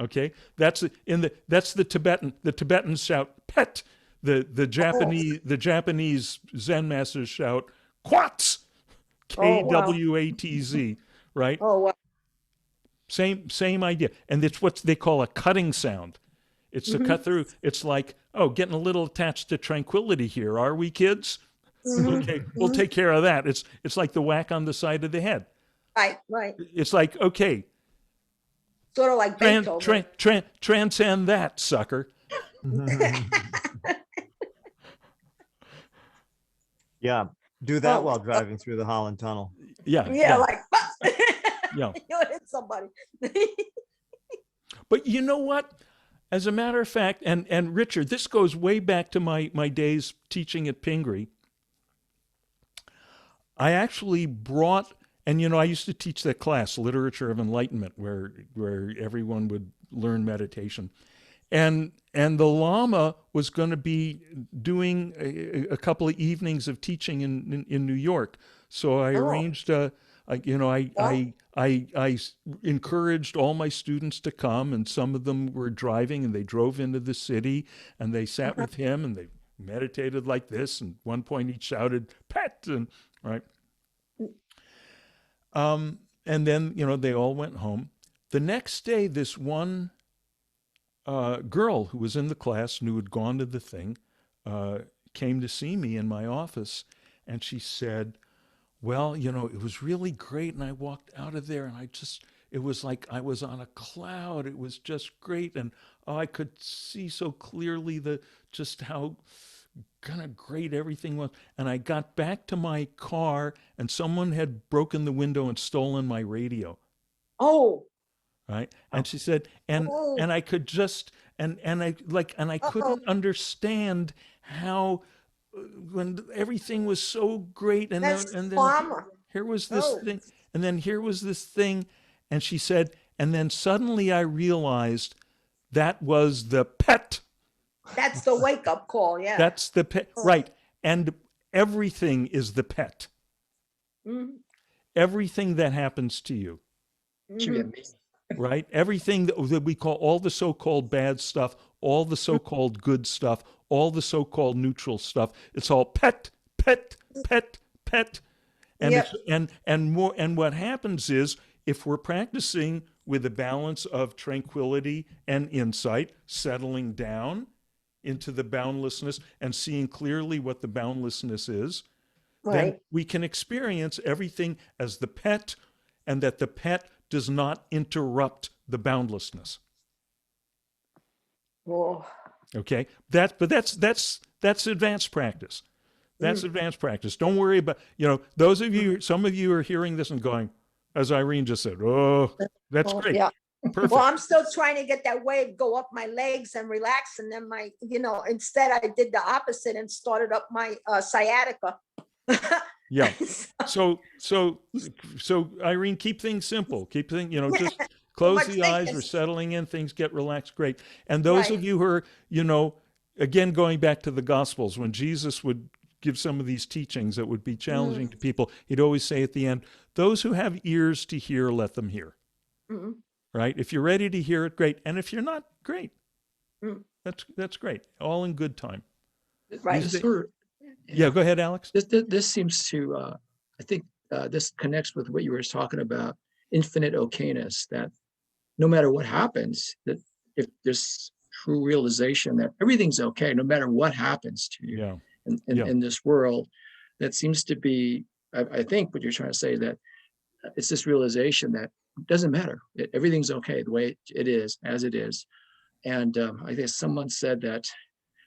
Okay, that's the Tibetan. The Tibetans shout PET. The Japanese Zen masters shout Kwatz, Oh, wow. KWATZ. Right, Oh, wow. same idea, and it's what they call a cutting sound. It's to Mhm. cut through. It's like, oh, getting a little attached to tranquility here, are we, kids? Mhm. Okay, we'll take care of that. It's like the whack on the side of the head. Right, right. It's like, okay, Sort of like Beethoven. transcend that, sucker. Yeah, do that Oh, while driving through the Holland Tunnel. Yeah, yeah, like yeah. you hit somebody. But you know what? As a matter of fact, and Richard, this goes way back to my days teaching at Pingree. I actually brought, and I used to teach that class, Literature of Enlightenment, where everyone would learn meditation. And the Lama was going to be doing a couple of evenings of teaching in New York. So I Oh, arranged wow. I encouraged all my students to come, and some of them were driving, and they drove into the city, and they sat Uh-huh. with him, and they meditated like this. And at one point he shouted "Pet," and right. And then they all went home. The next day, this one girl who was in the class and who had gone to the thing came to see me in my office, and she said, well, it was really great. And I walked out of there, and it was like I was on a cloud. It was just great. And I could see so clearly just how kind of great everything was. And I got back to my car, and someone had broken the window and stolen my radio. Oh, Right. And she said, and oh, I could just, and I oh, couldn't understand how when everything was so great, and that's then karma. here was this Oh, thing, and then here was this thing, and she said, and then suddenly I realized that was the PET. that's the wake up call. Yeah. That's the PET, Oh, right? And everything is the PET. mhm, Everything that happens to you, Should be mhm. amazing. right? Everything that we call all the so-called bad stuff, all the so-called good stuff, all the so-called neutral stuff, it's all PET, PET, PET, PET. And Yep. it's and what happens is, if we're practicing with a balance of tranquility and insight, settling down into the boundlessness and seeing clearly what the boundlessness is, then Right. we can experience everything as the PHAT, and that the PHAT does not interrupt the boundlessness. Whoa. Okay, that's advanced practice. That's advanced practice. Don't worry about, those of you, some of you are hearing this and going, as Irene just said, oh, that's Oh, great. yeah. Perfect. Well, I'm still trying to get that wave go up my legs and relax. And then instead I did the opposite and started up my sciatica. Yeah. So Irene, keep things simple. Keep things, just close much the eyes. thinking. We're settling in. Things get relaxed. Great. And those of you who are, again, going back to the Gospels, when Jesus would give some of these teachings that would be challenging to people, he'd always say at the end, those who have ears to hear, let them hear. Mhm. Right? If you're ready to hear it, great. And if you're not, great. Mm. That's great. All in good time. Right. This sort of- Yeah, go ahead, Alex. This seems to, I think this connects with what you were talking about, infinite okayness, that no matter what happens, that if there's true realization that everything's okay, no matter what happens to you Yeah. in this world, that seems to be, I think what you're trying to say, that it's this realization that it doesn't matter. Everything's okay the way it is, as it is. And I guess someone said that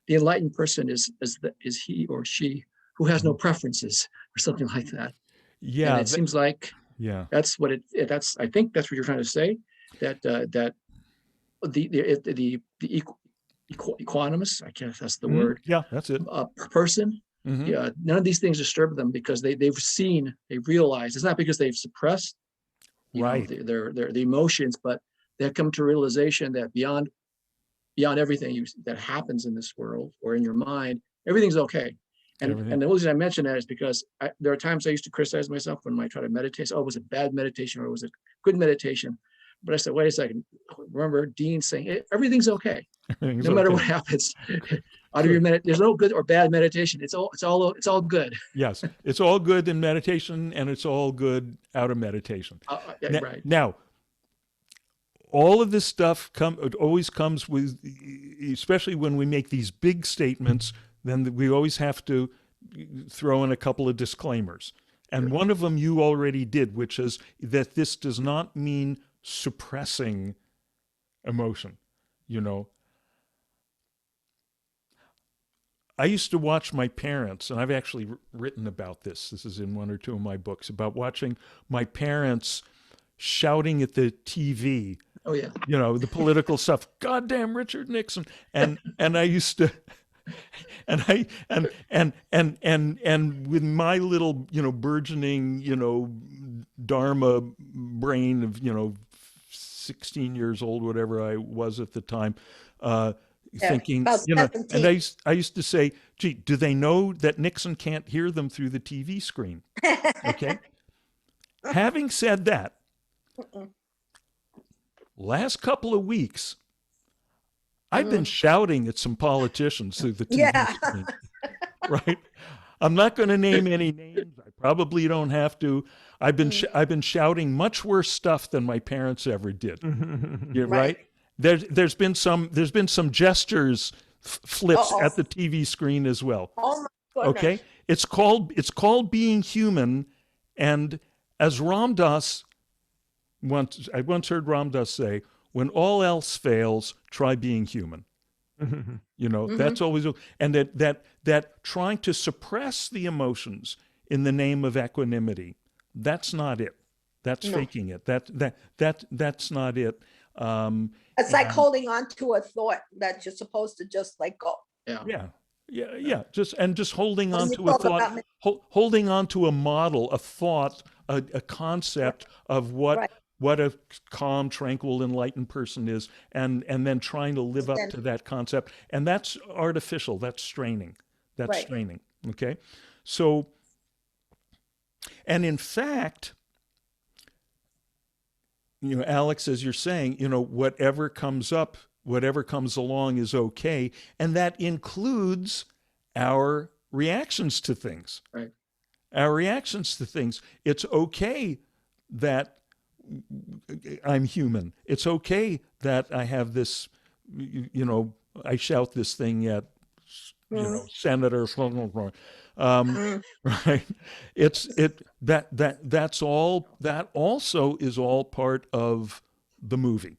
the enlightened person is he or she who has no preferences, or something like that. Yeah. And it seems like yeah. that's what I think that's what you're trying to say, that that the equanimous, I guess that's the word, Yeah, that's it. person. Mhm. Yeah, none of these things disturb them because they realize it's not because they've suppressed Right. the emotions, but they have come to realization that beyond everything that happens in this world or in your mind, everything's okay. And Everything. and the only reason I mention that is because there are times I used to criticize myself when I try to meditate. Oh, was it bad meditation or was it good meditation? But I said, wait a second. Remember Dean saying everything's okay, Everything's no matter okay. what happens. Out of your there's no good or bad meditation. It's all good. Yes, it's all good in meditation, and it's all good out of meditation. Right. Now, all of this stuff it always comes with, especially when we make these big statements, then we always have to throw in a couple of disclaimers. And one of them you already did, which is that this does not mean suppressing emotion. I used to watch my parents, and I've actually written about this. This is in one or two of my books, about watching my parents shouting at the TV. Oh yeah. The political stuff. Goddamn Richard Nixon. And I used to, and I and with my little burgeoning Dharma brain of 16 years old, whatever I was at the time, thinking, about and 17. I used to say, gee, do they know that Nixon can't hear them through the TV screen? Okay. Having said that, last couple of weeks, I've been shouting at some politicians through the TV screen, right? I'm not going to name any names. I probably don't have to. I've been shouting much worse stuff than my parents ever did. Yeah, right? There's been some gestures flips at the TV screen as well. Oh my goodness. Okay, it's called being human, and as Ram Dass I once heard Ram Dass say, when all else fails, try being human. That's always, and that trying to suppress the emotions in the name of equanimity, that's not it. That's faking it. That's not it. It's like holding on to a thought that you're supposed to just let go. Yeah. Just holding on you to a talk thought, about holding on to a model, a thought, a concept of what a calm, tranquil, enlightened person is, and then trying to live up to that concept. And that's artificial. That's straining. That's straining. Okay. So, and in fact, Alex, as you're saying, whatever comes up, whatever comes along is okay. And that includes our reactions to things. Right. our reactions to things. It's okay that I'm human. It's okay that I have this, I shout this thing at, Mm, Senator, um, right? That's all. That also is all part of the movie,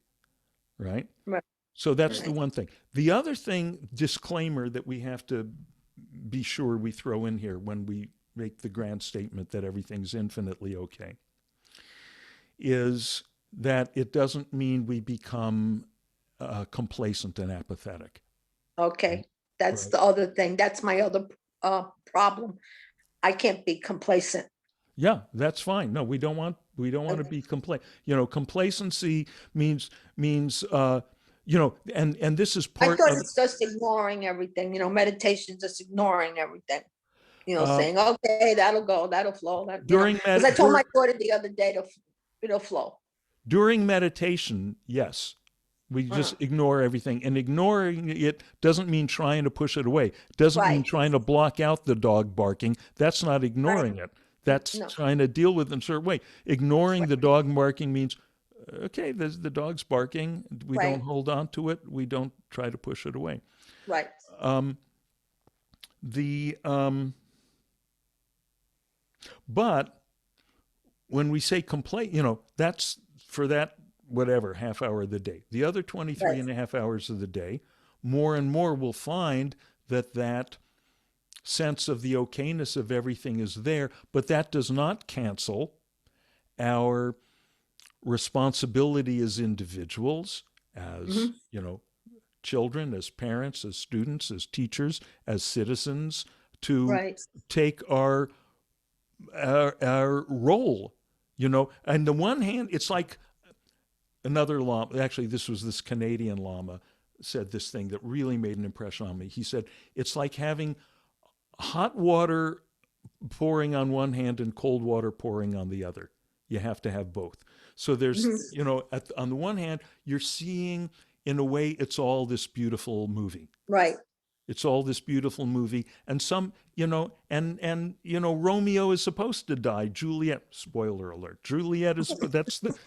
right? right, So that's the right. one thing. The other thing, disclaimer that we have to be sure we throw in here when we make the grand statement that everything's infinitely okay, is that it doesn't mean we become complacent and apathetic. Okay, that's Right. the other thing. That's my other problem. I can't be complacent. Yeah, that's fine. No, we don't want to Okay. be complacency means and this is I part thought of it's just ignoring everything, meditation, just ignoring everything, uh, saying, okay, that'll go, that'll flow, during because I med told dur- my daughter the other day to, it'll flow. during meditation, yes. We just Uh, ignore everything. And ignoring it doesn't mean trying to push it away. Doesn't mean right, trying to block out the dog barking. That's not right. ignoring it. That's No, trying to deal with it in a certain way. Ignoring right, the dog barking means, okay, the dog's barking. We don't right, hold on to it. We don't try to push it away. right. Um, the But when we say complaint, that's for that whatever half hour of the day. The other 23 Right. and a half hours of the day, more and more we'll find that sense of the okayness of everything is there, but that does not cancel our responsibility as individuals, as, Hmm. children, as parents, as students, as teachers, as citizens, to Right. take our role. On the one hand, it's like another lama. Actually, this Canadian lama said this thing that really made an impression on me. He said it's like having hot water pouring on one hand and cold water pouring on the other. You have to have both. So there's, Hmm. on the one hand, you're seeing, in a way, it's all this beautiful movie. Right. It's all this beautiful movie, and Romeo is supposed to die. Juliet, spoiler alert. Juliet is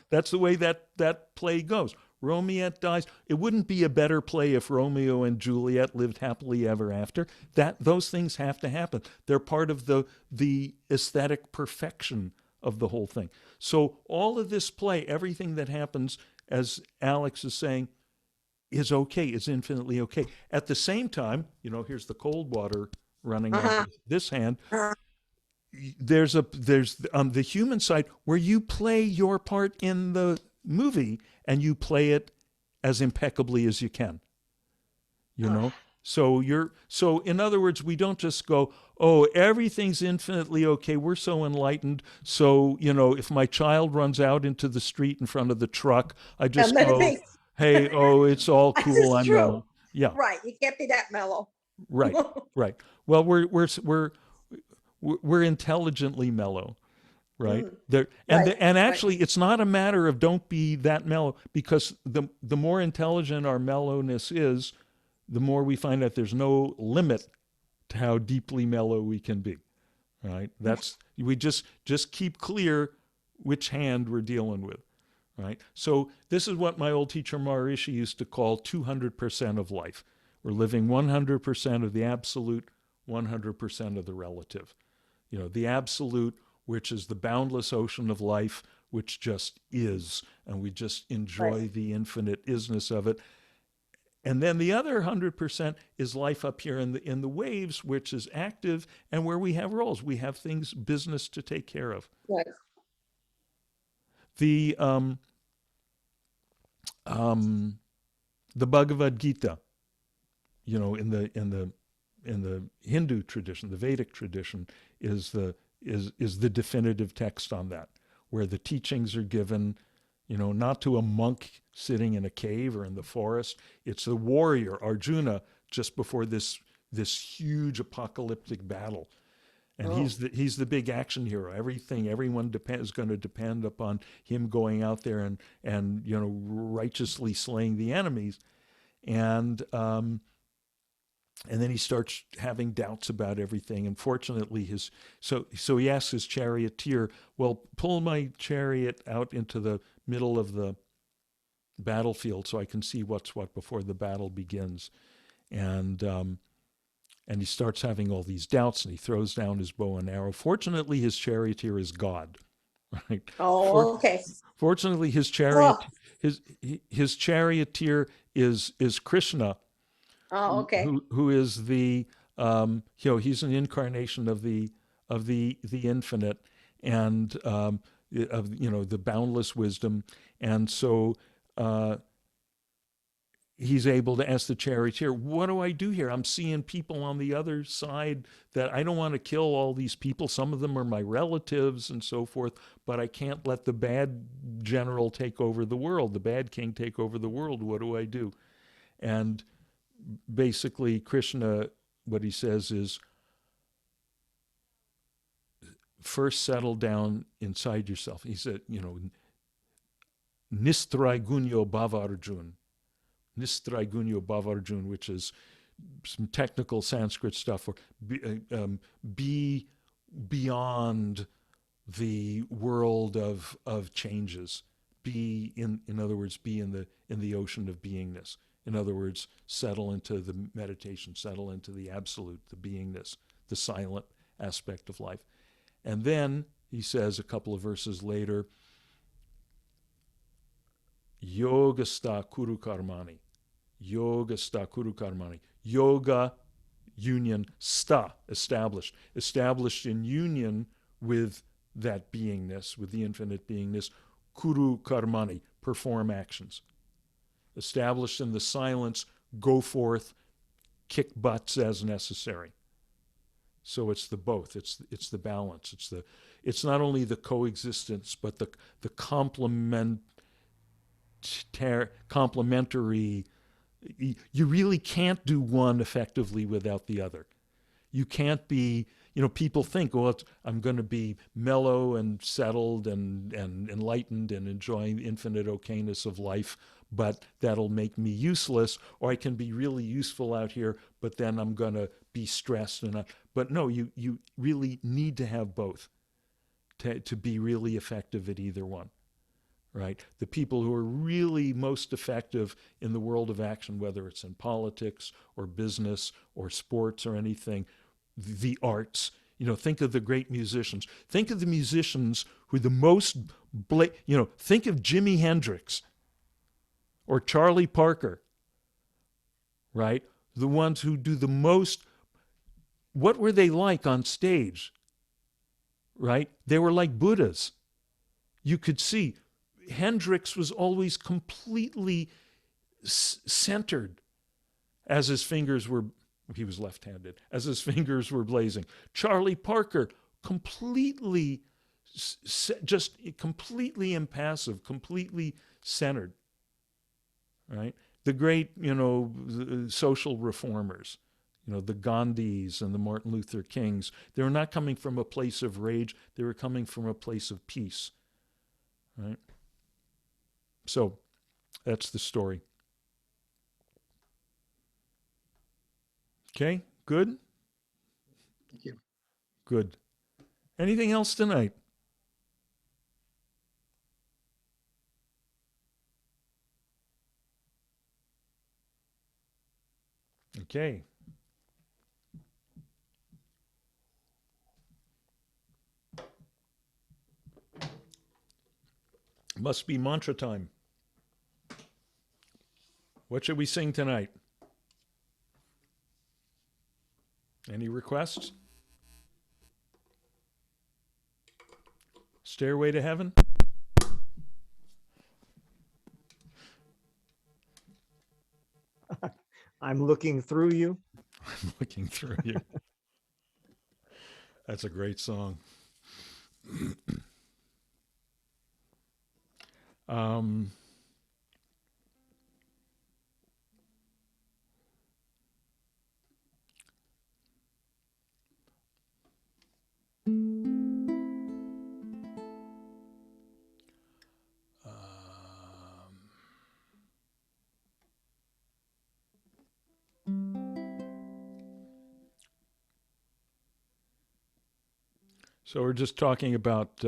that's the way that play goes. Romeo dies. It wouldn't be a better play if Romeo and Juliet lived happily ever after. Those things have to happen. They're part of the aesthetic perfection of the whole thing. So all of this play, everything that happens, as Alex is saying, is okay, is infinitely okay. At the same time, here's the cold water running on Uh-huh. this hand. Uh, There's on the human side where you play your part in the movie and you play it as impeccably as you can. You uh, know, so in other words, we don't just go, oh, everything's infinitely okay. We're so enlightened. So if my child runs out into the street in front of the truck, I and just let it go, be. hey, oh, it's all This cool. is I'm true. mellow. Yeah. Right. You can't be that mellow. Right, right. Well, we're intelligently mellow, right? Mm, There right. and Right. actually, it's not a matter of don't be that mellow, because the more intelligent our mellowness is, the more we find out there's no limit to how deeply mellow we can be. Right? That's we just keep clear which hand we're dealing with. Right? So this is what my old teacher Maharishi used to call 200% of life. We're living 100% of the absolute, 100% of the relative. The absolute, which is the boundless ocean of life, which just is, and we just Right. enjoy the infinite isness of it. And then the other 100% is life up here in the waves, which is active and where we have roles. We have things, business to take care of. Right. The um, the Bhagavad Gita, in the Hindu tradition, the Vedic tradition, is the definitive text on that, where the teachings are given, not to a monk sitting in a cave or in the forest. It's the warrior Arjuna just before this huge apocalyptic battle, and Oh, he's the big action hero. Everyone is going to depend upon him going out there and righteously slaying the enemies. And And then he starts having doubts about everything. And fortunately, so he asks his charioteer, "Well, pull my chariot out into the middle of the battlefield so I can see what's what before the battle begins." And he starts having all these doubts, and he throws down his bow and arrow. Fortunately, his charioteer is God, right? Oh, okay. Fortunately, his Oh, his charioteer is Krishna, oh, okay. who is the he's an incarnation of the infinite, and of the boundless wisdom. And so he's able to ask the charioteer, "What do I do here? I'm seeing people on the other side that I don't want to kill all these people. Some of them are my relatives and so forth, but I can't let the bad general take over the world, the bad king take over the world. What do I do?" And basically, Krishna, what he says is, first settle down inside yourself. He said, Nistraigunyo Bhavarjun. Nistraigunyo Bhavarjun, which is some technical Sanskrit stuff for be beyond the world of changes. Be in other words, be in the ocean of beingness. In other words, settle into the meditation, settle into the absolute, the beingness, the silent aspect of life. And then he says a couple of verses later, Yogasta Kuru Karmani. Yogasta Kuru Karmani. Yoga, union, sta, established. Established in union with that beingness, with the infinite beingness. Kuru Karmani, perform actions. Established in the silence, go forth, kick butts as necessary. So it's the both. It's the balance. It's not only the coexistence, but the complementary. You really can't do one effectively without the other. You can't be. People think, well, I'm going to be mellow and settled and enlightened and enjoying the infinite okayness of life, but that'll make me useless. Or I can be really useful out here, but then I'm going to be stressed. But no, you really need to have both to be really effective at either one, right? The people who are really most effective in the world of action, whether it's in politics or business or sports or anything, the arts, think of the great musicians. Think of the musicians who are the most, think of Jimi Hendrix or Charlie Parker, right? The ones who do the most. What were they like on stage, right? They were like Buddhas. You could see Hendrix was always completely centered as his fingers were, he was left-handed, as his fingers were blazing. Charlie Parker, completely, just completely impassive, completely centered, right? The great, social reformers, the Gandhis and the Martin Luther Kings, they were not coming from a place of rage. They were coming from a place of peace, right? So that's the story. Okay, good? Thank you. Good. Anything else tonight? Okay. Must be mantra time. What should we sing tonight? Any requests? Stairway to Heaven? I'm looking through you. I'm looking through you. That's a great song. um, So we're just talking about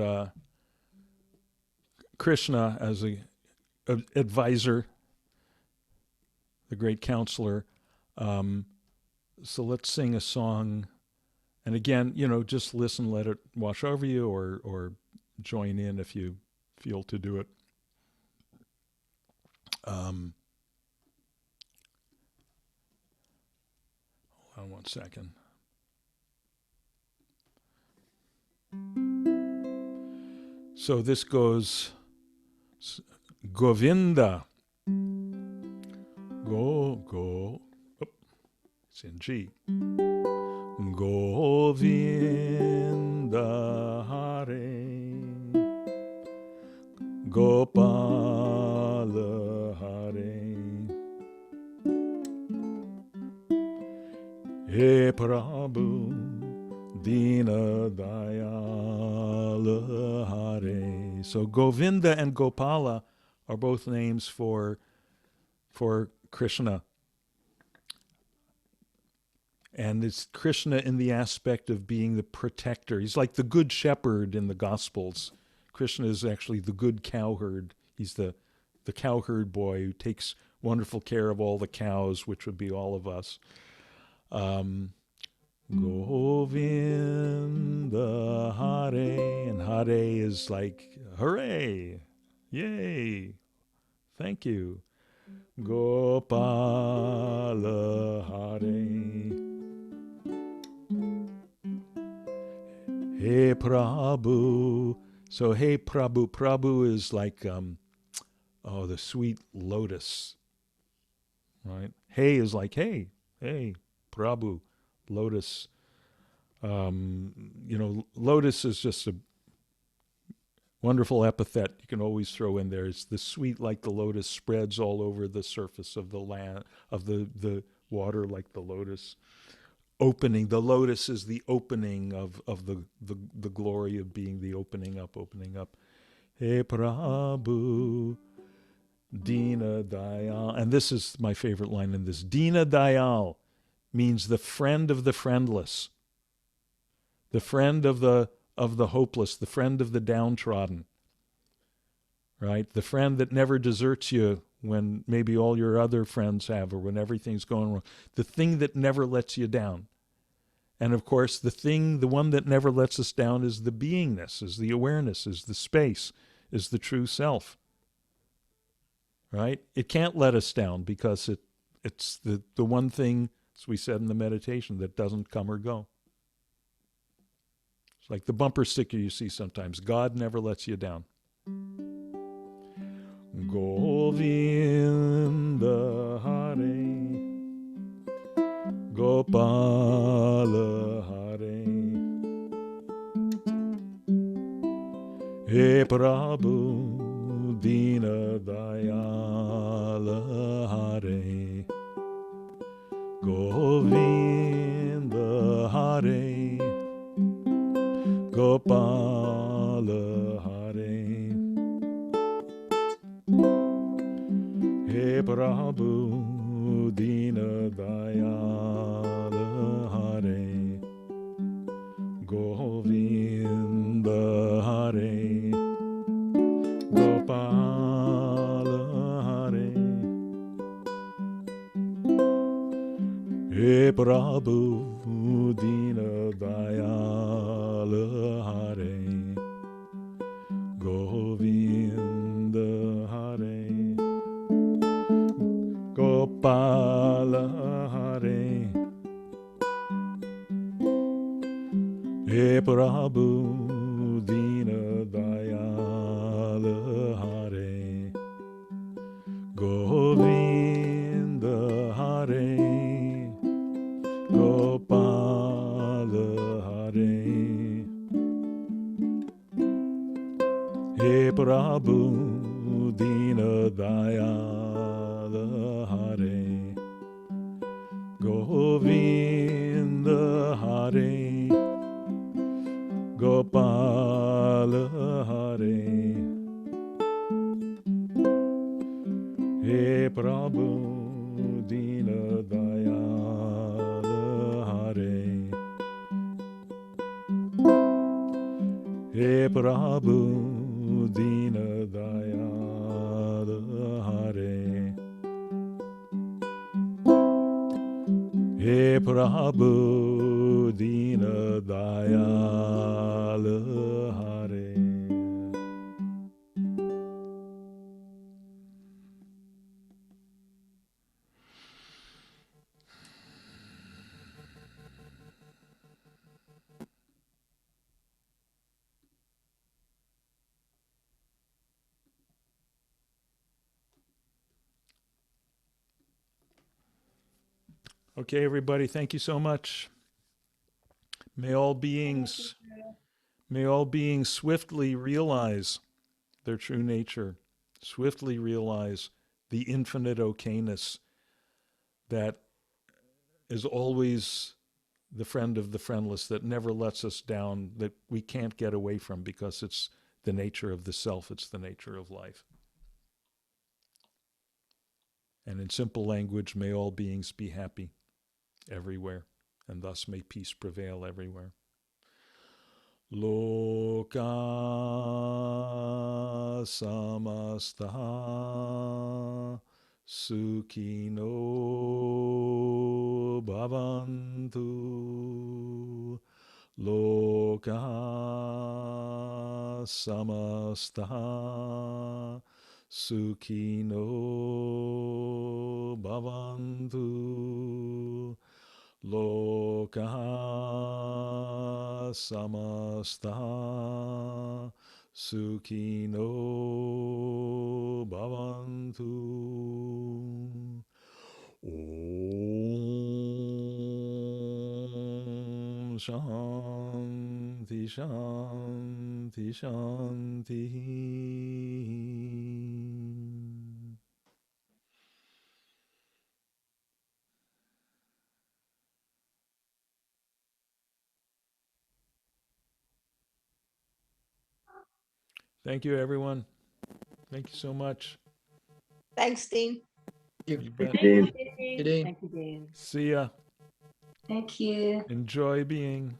Krishna as a advisor, the great counselor. So let's sing a song. And again, just listen, let it wash over you, or join in if you feel to do it. Hold on one second. So this goes Govinda. Go. Oh, it's in G. Govinda Haré. Gopala Haré. He Prabhu Dina Dayala Haré. So Govinda and Gopala are both names for Krishna. And it's Krishna in the aspect of being the protector. He's like the good shepherd in the Gospels. Krishna is actually the good cowherd. He's the cowherd boy who takes wonderful care of all the cows, which would be all of us. Govinda Hare, and Hare is like hooray, yay, thank you. Gopala Hare, Hey Prabhu. So Hey Prabhu, Prabhu is like the sweet lotus, right? Hey is like hey Prabhu, lotus. Lotus is just a wonderful epithet you can always throw in there. It's the sweet like the lotus spreads all over the surface of the land, of the water like the lotus. Opening, the lotus is the opening of the glory of being the opening up. Hey Prabhu, Dina Dayal. And this is my favorite line in this. Dina Dayal means the friend of the friendless, the friend of the hopeless, the friend of the downtrodden, right? The friend that never deserts you when maybe all your other friends have, or when everything's going wrong. The thing that never lets you down. And of course, the one that never lets us down is the beingness, is the awareness, is the space, is the true self. Right? It can't let us down because it's the one thing, as we said in the meditation, that doesn't come or go. It's like the bumper sticker you see sometimes. God never lets you down. Govinda Hare, Gopala Hare, He Prabhu Dina Dayala Hare, Govinda Hare, Gopala Hare, He Prabhu Dina Dayala Hare, Govinda Hare, Gopala Hare, He Prabhu Dina Dayala Hare, Govinda Hare, Gopala Hare, He Prabhu Dina Dayala Hare, Govinda Hare, Gopala Hare, He Prabhu Dina Dayala Hare, Govinda Hare, Gopala Hare, He Prabhu Dina Dayala Hare, He Prabhu Dina Dayala Haré. He Prabhu Dina Dayala Haré. Okay, everybody, thank you so much. May all beings swiftly realize their true nature, swiftly realize the infinite okayness that is always the friend of the friendless, that never lets us down, that we can't get away from because it's the nature of the self, it's the nature of life. And in simple language, may all beings be happy everywhere, and thus may peace prevail everywhere. Loka samastaha sukhino bhavantu. Loka samastaha sukhino bhavantu. Loka samastaha sukhino bhavantu. Om Shanti Shanti Shanti. Thank you, everyone. Thank you so much. Thanks, Dean. You You bet. Thank you, Good Dave. day. Thank you, Dave. See ya. Thank you. Enjoy being.